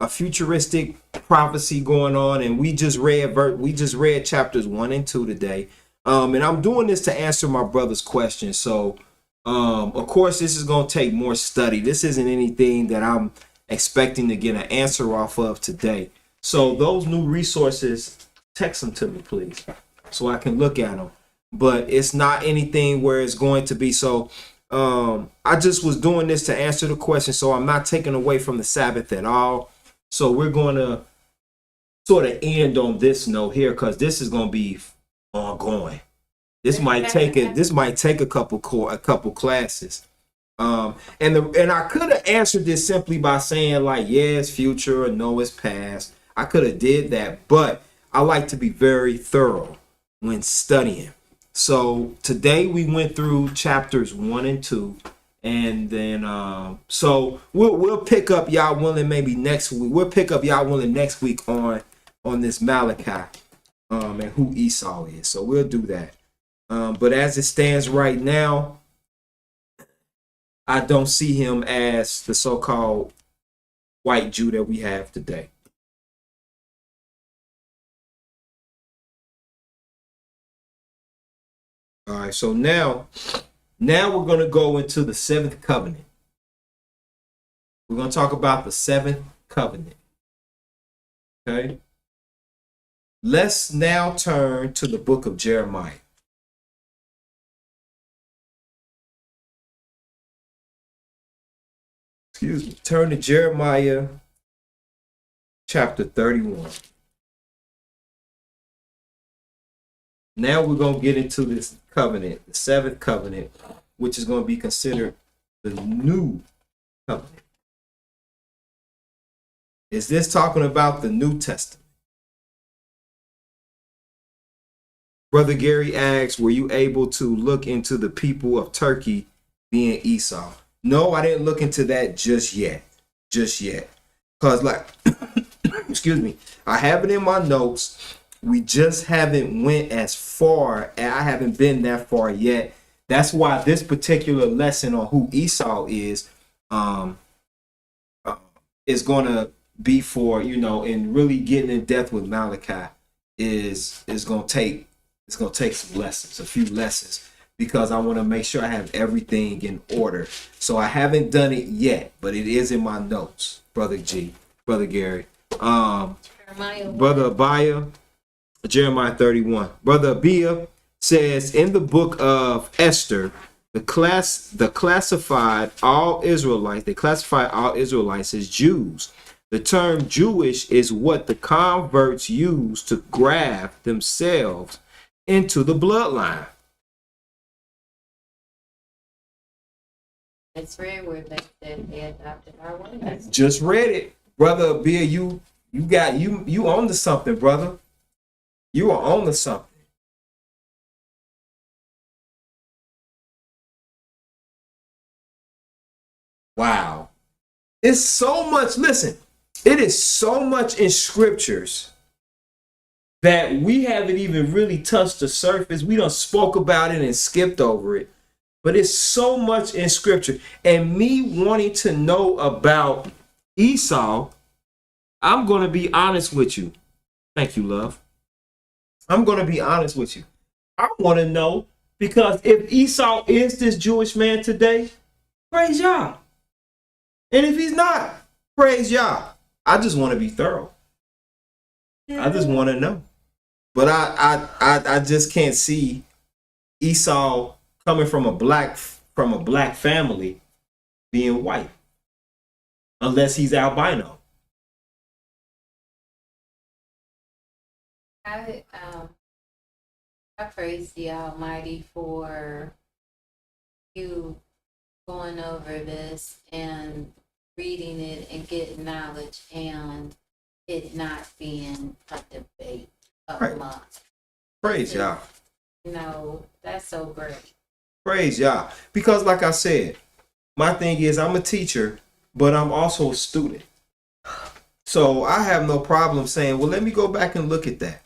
futuristic prophecy going on, and we just read chapters 1 and 2 today, and I'm doing this to answer my brother's question. So of course this is going to take more study. This isn't anything that I'm expecting to get an answer off of today. So those new resources, text them to me please so I can look at them, but it's not anything where it's going to be. So I just was doing this to answer the question, so I'm not taking away from the Sabbath at all. So we're going to sort of end on this note here, because this is going to be ongoing. This might take a couple classes. And I could have answered this simply by saying like, yeah, it's future, or no, it's past. I could have did that, but I like to be very thorough when studying. So today we went through chapters 1 and 2. And then so we'll pick up, y'all willing, maybe next week. We'll pick up, y'all willing, next week on this Malachi and who Esau is. So we'll do that. But as it stands right now, I don't see him as the so-called white Jew that we have today. All right, so now we're going to go into the seventh covenant. We're going to talk about the seventh covenant. Okay. Let's now turn to the book of Jeremiah. Excuse me. Turn to Jeremiah chapter 31. Now we're going to get into this covenant, the seventh covenant. which is going to be considered the new covenant. Is this talking about the New Testament? Brother Gary asks, were you able to look into the people of Turkey being Esau? No, I didn't look into that just yet. Just yet. Because like, excuse me, I have it in my notes. We just haven't went as far. And I haven't been that far yet. That's why this particular lesson on who Esau is going to be for, and really getting in depth with Malachi is going to take some lessons, a few lessons, because I want to make sure I have everything in order. So I haven't done it yet, but it is in my notes, Brother Gary. Brother Abaya, Jeremiah 31. Brother Abia says in the book of Esther, they classified all Israelites as Jews. The term Jewish is what the converts use to graft themselves into the bloodline. It's rare where they said they adopted our ways. Just read it, Brother Abia. You on to something, brother. You are on to something. Wow. It's so much, listen, it is so much in scriptures that we haven't even really touched the surface. We done spoke about it and skipped over it. But it's so much in scripture. And me wanting to know about Esau, I'm going to be honest with you. Thank you, love. I'm going to be honest with you. I want to know, because if Esau is this Jewish man today, praise Yah. And if he's not, praise Yah. I just want to be thorough. I just want to know. But I just can't see Esau coming from a black family being white, unless he's albino. I praise the Almighty for you going over this and reading it and getting knowledge, and it not being a debate amongst. Praise Yah. That's so great. Praise Yah. Because like I said, my thing is I'm a teacher, but I'm also a student. So I have no problem saying, well, let me go back and look at that.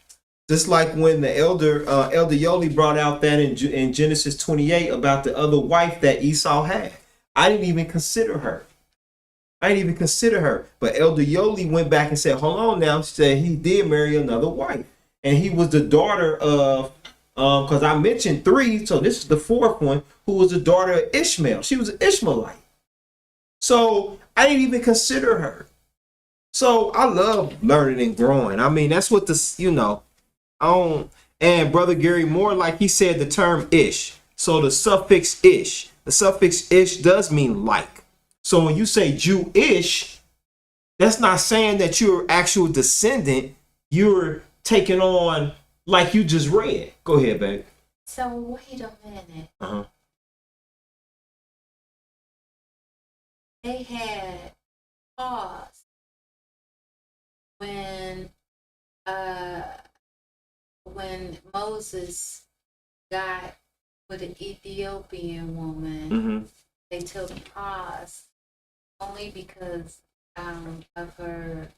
Just like when the elder Yoli brought out that in Genesis 28 about the other wife that Esau had. I didn't even consider her. But Elder Yoli went back and said, hold on now. She said he did marry another wife. And he was the daughter of, because I mentioned 3, so this is the 4th one, who was the daughter of Ishmael. She was an Ishmaelite. So I didn't even consider her. So I love learning and growing. I mean, that's what and Brother Gary Moore, like he said, the term ish. So the suffix ish does mean like. So when you say Jewish, that's not saying that you're actual descendant. You're taking on like you just read. Go ahead, babe. So wait a minute. Uh-huh. They had pause when Moses got with an Ethiopian woman. Mm-hmm. They took pause only because of her,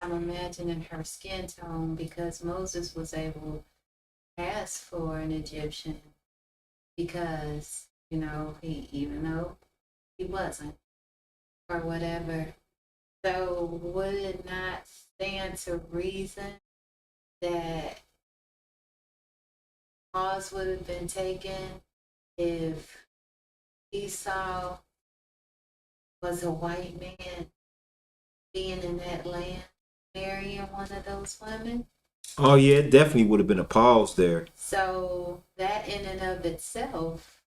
I'm imagining her skin tone, because Moses was able to ask for an Egyptian because, even though he wasn't or whatever. So would it not stand to reason that pause would have been taken if Esau was a white man being in that land, marrying one of those women? Oh yeah, it definitely would have been a pause there. So that in and of itself,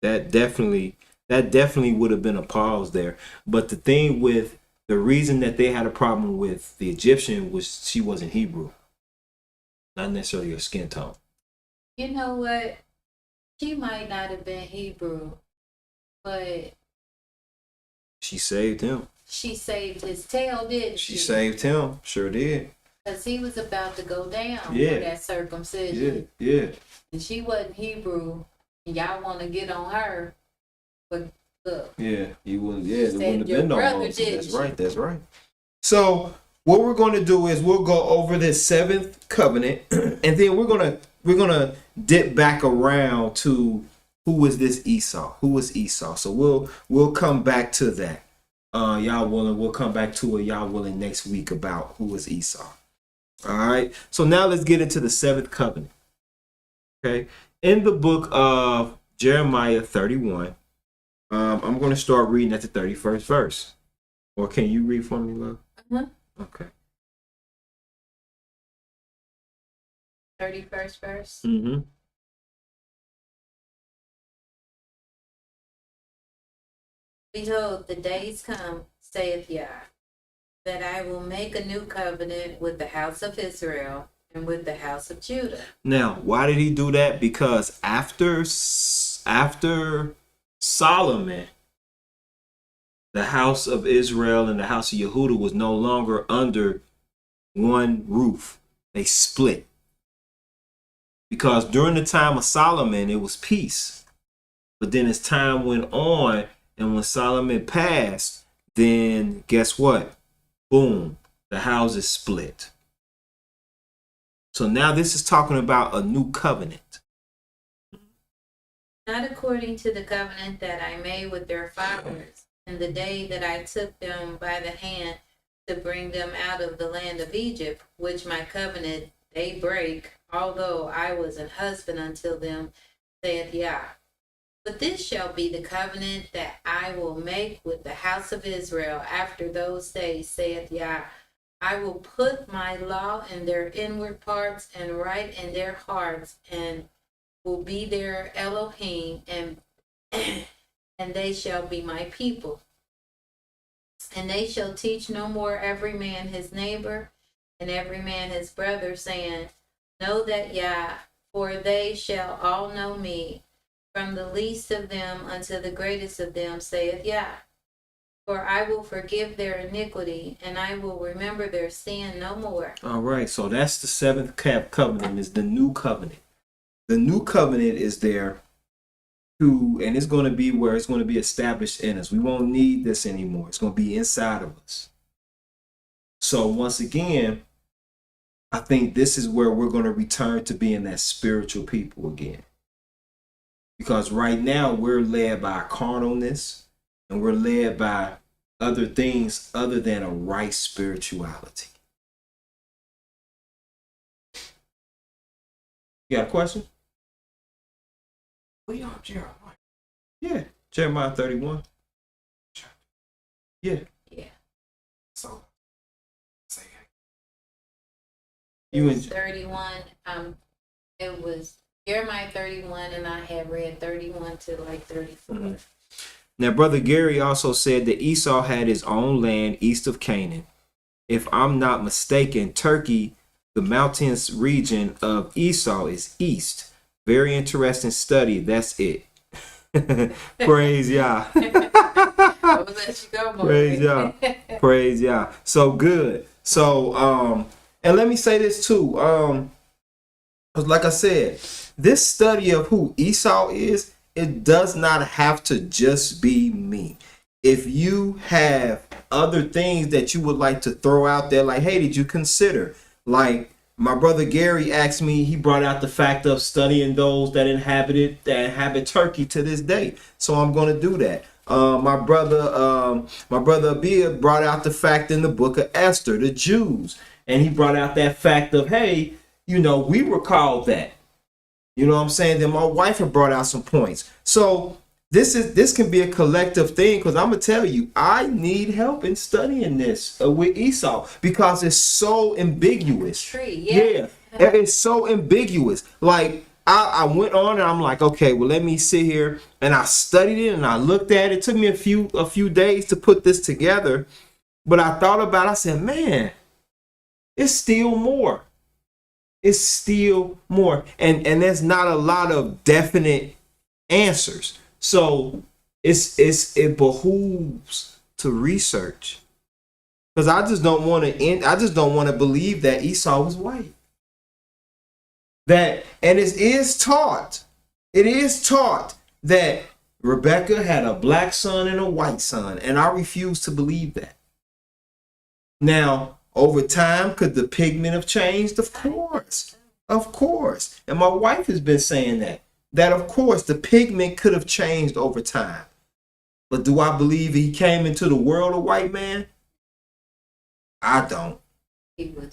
That definitely would have been a pause there. But the thing with the reason that they had a problem with the Egyptian was she wasn't Hebrew, not necessarily her skin tone. you know what? She might not have been Hebrew, but She saved him. she saved his tail, didn't she? She saved him. Sure did. Because he was about to go down Yeah. for that circumcision. Yeah. And she wasn't Hebrew. And y'all want to get on her. But look. Yeah. He wouldn't. Yeah. There Said wouldn't have your been no brother Moses. did That's you. right. That's right. So what we're going to do is we'll go over this seventh covenant, and then we're gonna dip back around to who was this Esau? Who was Esau? So we'll come back to that. Y'all willing? We'll come back to it. Y'all willing next week about who was Esau. All right. So now let's get into the seventh covenant. Okay. In the book of Jeremiah 31, I'm going to start reading at the 31st verse. Or can you read for me, love? Okay. 31st verse. Mm-hmm. Behold, the days come, saith Yah, that I will make a new covenant with the house of Israel and with the house of Judah. Now, why did he do that? Because after Solomon, the house of Israel and the house of Yehuda was no longer under one roof. They split. Because during the time of Solomon, it was peace. But then as time went on, and when Solomon passed, then guess what? Boom, the houses split. So now this is talking about a new covenant. Not according to the covenant that I made with their fathers in the day that I took them by the hand to bring them out of the land of Egypt, which my covenant they break, although I was an husband unto them, saith Yah. But this shall be the covenant that I will make with the house of Israel after those days, saith Yah. I will put my law in their inward parts and write in their hearts, and will be their Elohim, and they shall be my people. And they shall teach no more every man his neighbor and every man his brother, saying, Know that Yah, for they shall all know me, from the least of them unto the greatest of them, saith Yah. For I will forgive their iniquity, and I will remember their sin no more. All right, so that's the seventh covenant, is the new covenant. The new covenant is there to, and it's going to be where it's going to be established in us. We won't need this anymore. It's going to be inside of us. So once again, I think this is where we're going to return to being that spiritual people again. Because right now we're led by carnalness, and we're led by other things other than a right spirituality. You got a question? We are Jeremiah. Yeah. Jeremiah 31. Yeah. Yeah. So, say You It was and 31. It was Jeremiah 31, and I had read 31 to like 34. Mhm. Now, Brother Gary also said that Esau had his own land east of Canaan. If I'm not mistaken, Turkey, the mountainous region of Esau, is east. Very interesting study. That's it. Praise Yah. I will let you go, Maury. Praise Yah. Praise Yah. So good. So, and let me say this too. 'Cause like I said, this study of who Esau is, it does not have to just be me. If you have other things that you would like to throw out there, like, hey, did you consider? Like my brother Gary asked me, he brought out the fact of studying those that inhabit Turkey to this day. So I'm going to do that. My brother Abia brought out the fact in the book of Esther, the Jews, and he brought out that fact of, hey, you know, we were called that. You know what I'm saying? Then my wife had brought out some points. So this can be a collective thing, because I'm gonna tell you, I need help in studying this with Esau, because it's so ambiguous. Tree, Yeah, it's so ambiguous. Like I went on and I'm like, okay, well, let me sit here, and I studied it and I looked at it. It took me a few days to put this together, but I thought about it. I said, man, it's still more. It's still more, and there's not a lot of definite answers. So it behooves to research. Because I just don't want to believe that Esau was white. And it is taught that Rebecca had a black son and a white son, and I refuse to believe that. Now, over time, could the pigment have changed? Of course. Of course. And my wife has been saying that of course the pigment could have changed over time. But do I believe he came into the world a white man? I don't.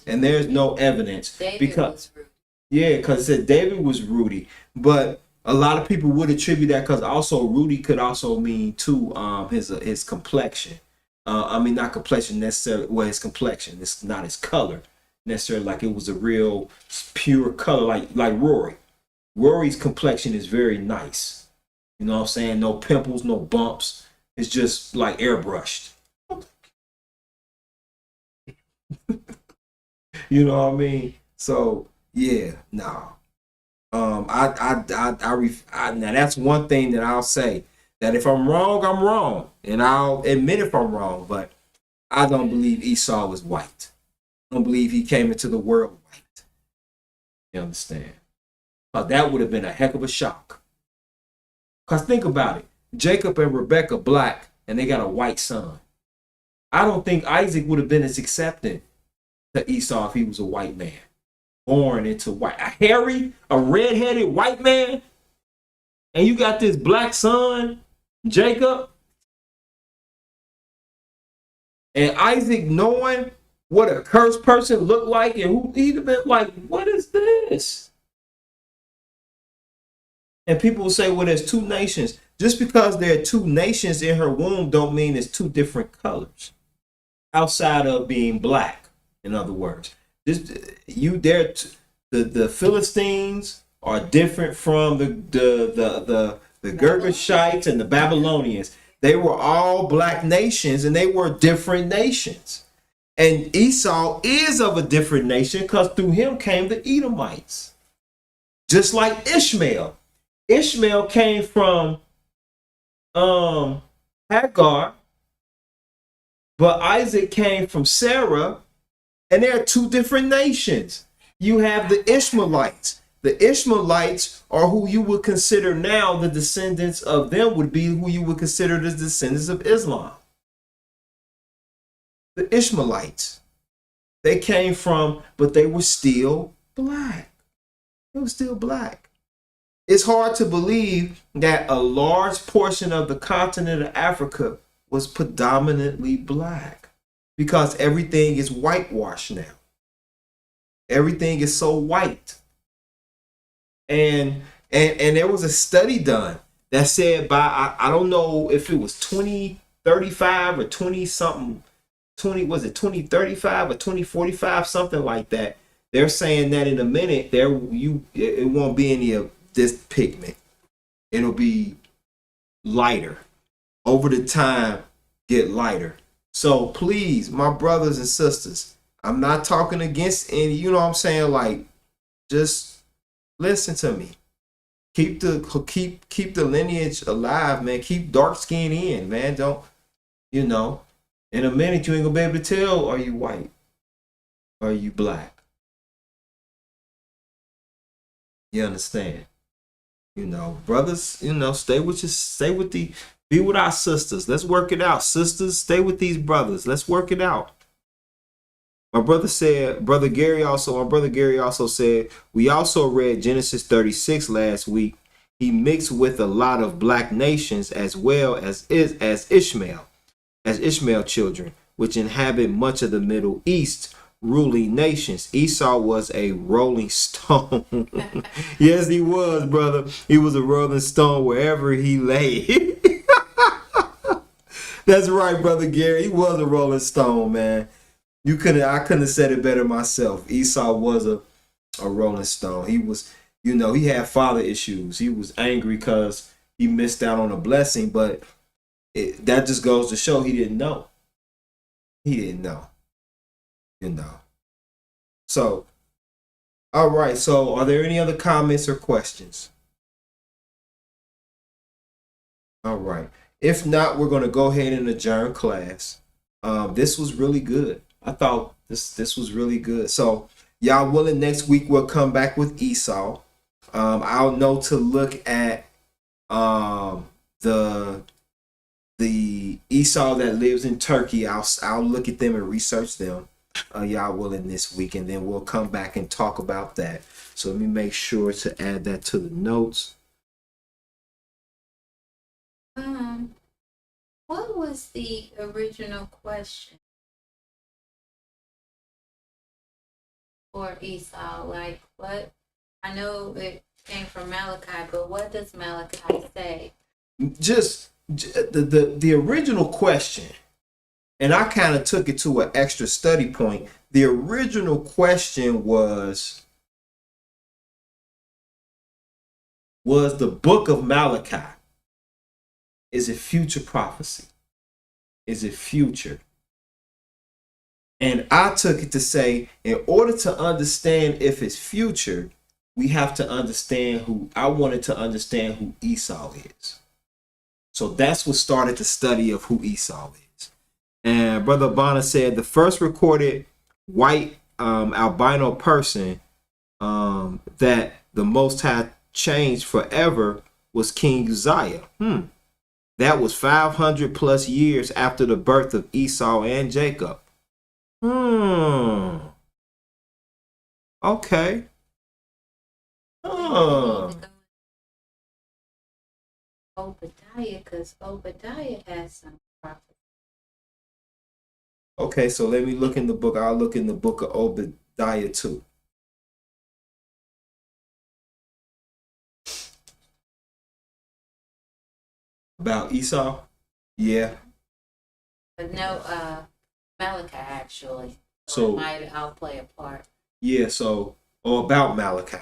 And there's no evidence. Because it said David was Rudy. But a lot of people would attribute that because also Rudy could also mean too his complexion. I mean, not complexion necessarily. Well, his complexion. It's not his color necessarily. Like it was a real pure color, like Rory. Rory's complexion is very nice. You know what I'm saying? No pimples, no bumps. It's just like airbrushed. You know what I mean? So yeah, no. Now that's one thing that I'll say. That if I'm wrong, I'm wrong. And I'll admit if I'm wrong, but I don't believe Esau was white. I don't believe he came into the world white. You understand? That would have been a heck of a shock. Because think about it. Jacob and Rebecca black, and they got a white son. I don't think Isaac would have been as accepting to Esau if he was a white man. Born into white. A red-headed white man, and you got this black son, Jacob, and Isaac knowing what a cursed person looked like and who he'd have been like, what is this? And people will say, well, there's two nations. Just because there are two nations in her womb don't mean it's two different colors. Outside of being black, in other words. The Philistines are different from the Girgashites and the Babylonians. They were all black nations and they were different nations. And Esau is of a different nation because through him came the Edomites. Just like Ishmael. Ishmael came from Hagar, but Isaac came from Sarah, and there are two different nations. You have the Ishmaelites. The Ishmaelites are who you would consider now the descendants of them would be who you would consider the descendants of Islam. The Ishmaelites. They came from, but they were still black. They were still black. It's hard to believe that a large portion of the continent of Africa was predominantly black because everything is whitewashed now. Everything is so white. And there was a study done that said by, I don't know if it was 2035 or 20 something, 2035 or 2045, something like that. They're saying that in a minute it won't be any of this pigment. It'll be lighter. Over the time, get lighter. So please, my brothers and sisters, I'm not talking against any, you know what I'm saying? Like, just listen to me. Keep the lineage alive, man. Keep dark skin in, man. Don't, in a minute you ain't gonna be able to tell, are you white? Or are you black? You understand? Brothers, be with our sisters. Let's work it out. Sisters, stay with these brothers. Let's work it out. My brother Gary also said, we also read Genesis 36 last week. He mixed with a lot of black nations as well as Ishmael children, which inhabit much of the Middle East, ruling nations. Esau was a rolling stone. Yes, he was, brother. He was a rolling stone wherever he lay. That's right, brother Gary. He was a rolling stone, man. I couldn't have said it better myself. Esau was a rolling stone. He was, he had father issues. He was angry because he missed out on a blessing, but that just goes to show he didn't know. He didn't know. So, all right. So, are there any other comments or questions? All right. If not, we're going to go ahead and adjourn class. This was really good. I thought this was really good. So y'all willing, next week we'll come back with Esau. I'll know to look at the Esau that lives in Turkey. I'll look at them and research them. Y'all willing this week, and then we'll come back and talk about that. So let me make sure to add that to the notes. What was the original question for Esau? Like, what? I know it came from Malachi, but what does Malachi say? Just the original question, and I kind of took it to an extra study point. The original question was the book of Malachi, is it future prophecy? Is it future? And I took it to say, in order to understand if it's future, we have to understand I wanted to understand who Esau is. So that's what started the study of who Esau is. And Brother Bonner said the first recorded white albino person that the Most High changed forever was King Uzziah. That was 500 plus years after the birth of Esau and Jacob. Okay. Obadiah, because Obadiah has some prophecy. Okay, so let me look in the book. I'll look in the book of Obadiah too. About Esau? Yeah. But no, Malachi actually. So I'll play a part. yeah, so about Malachi.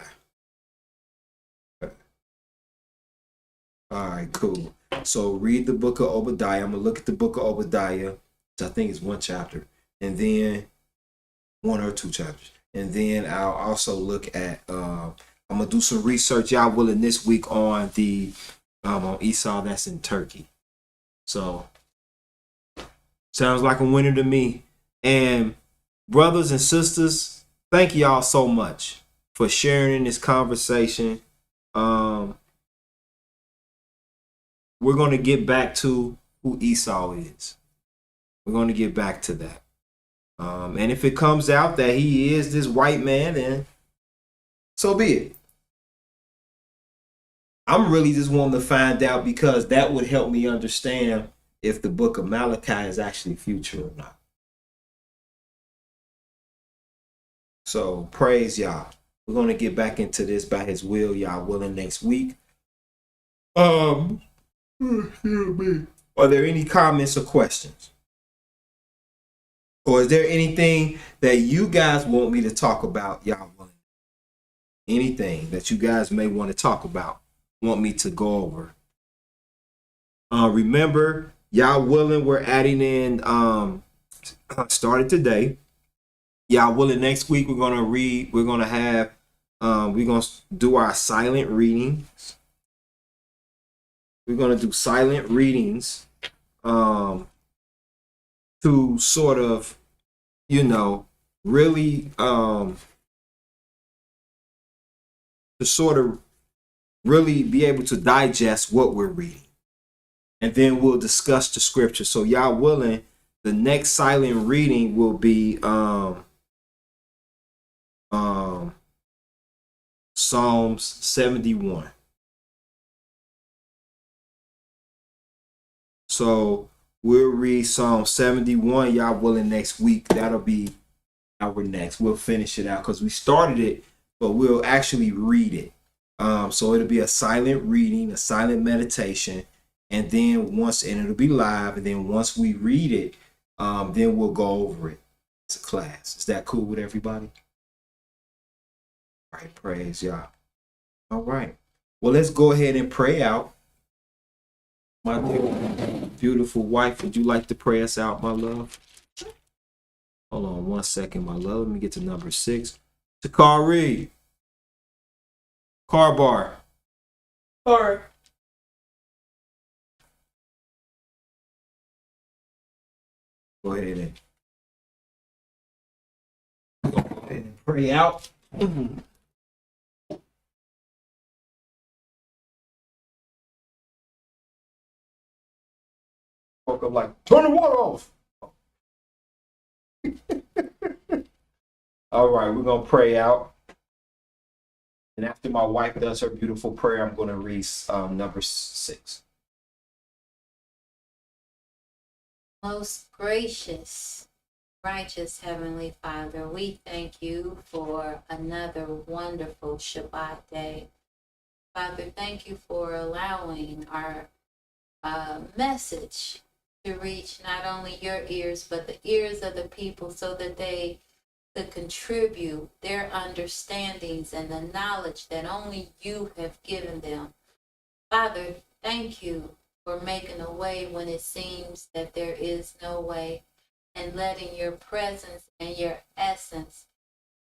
All right, cool. So read the book of Obadiah. I'm gonna look at the book of Obadiah, which I think is one chapter, and then one or two chapters, and then I'll also look at. I'm gonna do some research, y'all willing, this week on the on Esau that's in Turkey. So sounds like a winner to me. And brothers and sisters, thank y'all so much for sharing in this conversation. We're going to get back to who Esau is. We're going to get back to that. And if it comes out that he is this white man, then so be it. I'm really just wanting to find out, because that would help me understand if the book of Malachi is actually future or not. So praise y'all. We're going to get back into this by his will, y'all willing, next week. Are there any comments or questions? Or is there anything that you guys want me to talk about, y'all willing? Anything that you guys may want to talk about, want me to go over? Remember, y'all willing, we're adding in, started today. Y'all willing, next week we're going to read, we're going to have, we're going to do our silent readings. We're going to do silent readings to sort of, really, to sort of really be able to digest what we're reading. And then we'll discuss the scripture. So y'all willing, the next silent reading will be Psalms 71. So we'll read Psalm 71, y'all willing, next week. That'll be our next. We'll finish it out because we started it, but we'll actually read it. So it'll be a silent reading, a silent meditation, and then it'll be live, and then once we read it, then we'll go over it as a class. Is that cool with everybody? All right, praise y'all. All right. Well, let's go ahead and pray out. My dear, beautiful wife, would you like to pray us out, my love? Hold on 1 second, my love. Let me get to number 6. Takari. Car bar. Or go ahead and pray out. Woke up like, turn the water off. All right, we're going to pray out. And after my wife does her beautiful prayer, I'm going to read number 6. Most gracious, righteous Heavenly Father, we thank you for another wonderful Shabbat day. Father, thank you for allowing our message to reach not only your ears, but the ears of the people so that they could contribute their understandings and the knowledge that only you have given them. Father, thank you for making a way when it seems that there is no way, and letting your presence and your essence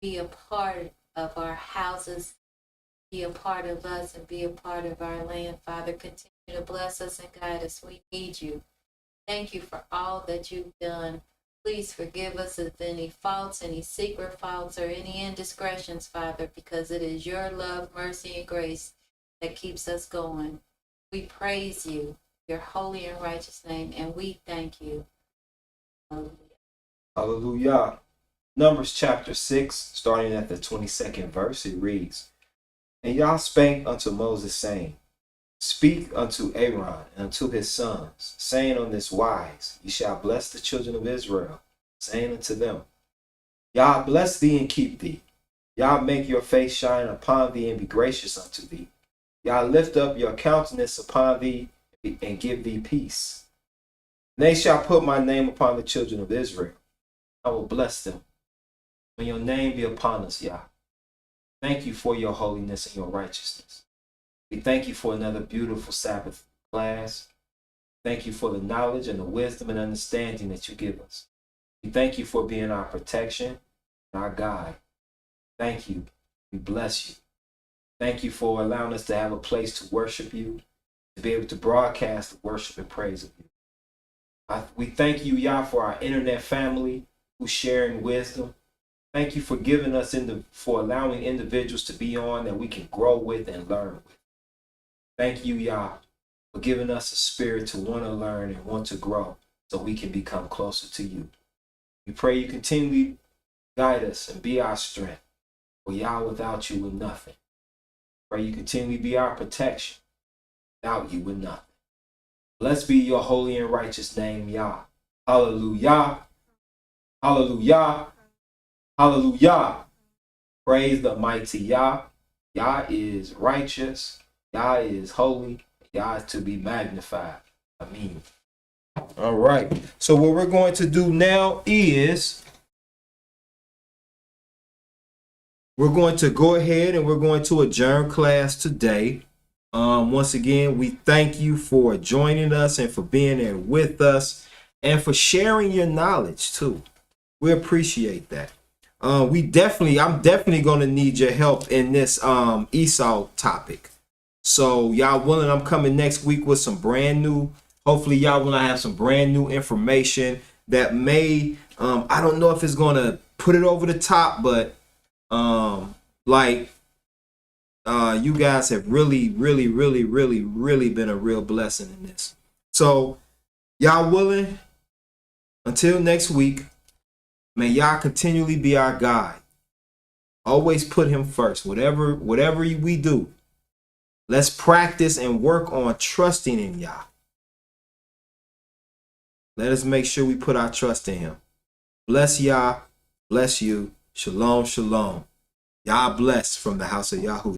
be a part of our houses, be a part of us, and be a part of our land. Father, continue to bless us and guide us. We need you. Thank you for all that you've done. Please forgive us of any faults, any secret faults, or any indiscretions, Father, because it is your love, mercy, and grace that keeps us going. We praise you, your holy and righteous name, and we thank you. Hallelujah. Hallelujah. Numbers chapter 6, starting at the 22nd verse, it reads, And Yah spake unto Moses, saying, Speak unto Aaron and unto his sons, saying on this wise, Ye shall bless the children of Israel, saying unto them, Yah bless thee and keep thee. Yah make your face shine upon thee and be gracious unto thee. Yah lift up your countenance upon thee and give thee peace. And they shall put my name upon the children of Israel. I will bless them. May your name be upon us, Yah. Thank you for your holiness and your righteousness. We thank you for another beautiful Sabbath class. Thank you for the knowledge and the wisdom and understanding that you give us. We thank you for being our protection and our guide. Thank you. We bless you. Thank you for allowing us to have a place to worship you, to be able to broadcast the worship and praise of you. We thank you, Yah, for our internet family who's sharing wisdom. Thank you for giving us for allowing individuals to be on that we can grow with and learn with. Thank you, Yah, for giving us a spirit to want to learn and want to grow so we can become closer to you. We pray you continually guide us and be our strength. For Yah, without you, we're nothing. Pray you continually be our protection. Without you, we're nothing. Blessed be your holy and righteous name, Yah. Hallelujah. Hallelujah. Hallelujah. Praise the mighty Yah. Yah is righteous. Yah is holy. Yah is to be magnified. Amen. All right. So what we're going to do now is we're going to go ahead and we're going to adjourn class today. Once again, we thank you for joining us and for being there with us and for sharing your knowledge too. We appreciate that. I'm definitely going to need your help in this Esau topic. So y'all willing, I'm coming next week with some brand new, hopefully y'all will have some brand new information that may, I don't know if it's going to put it over the top, but you guys have really been a real blessing in this. So y'all willing, until next week, may Yah continually be our guide. Always put him first. Whatever we do, let's practice and work on trusting in Yah. Let us make sure we put our trust in him. Bless Yah. Bless you. Shalom, shalom. Yah bless from the house of Yahoo.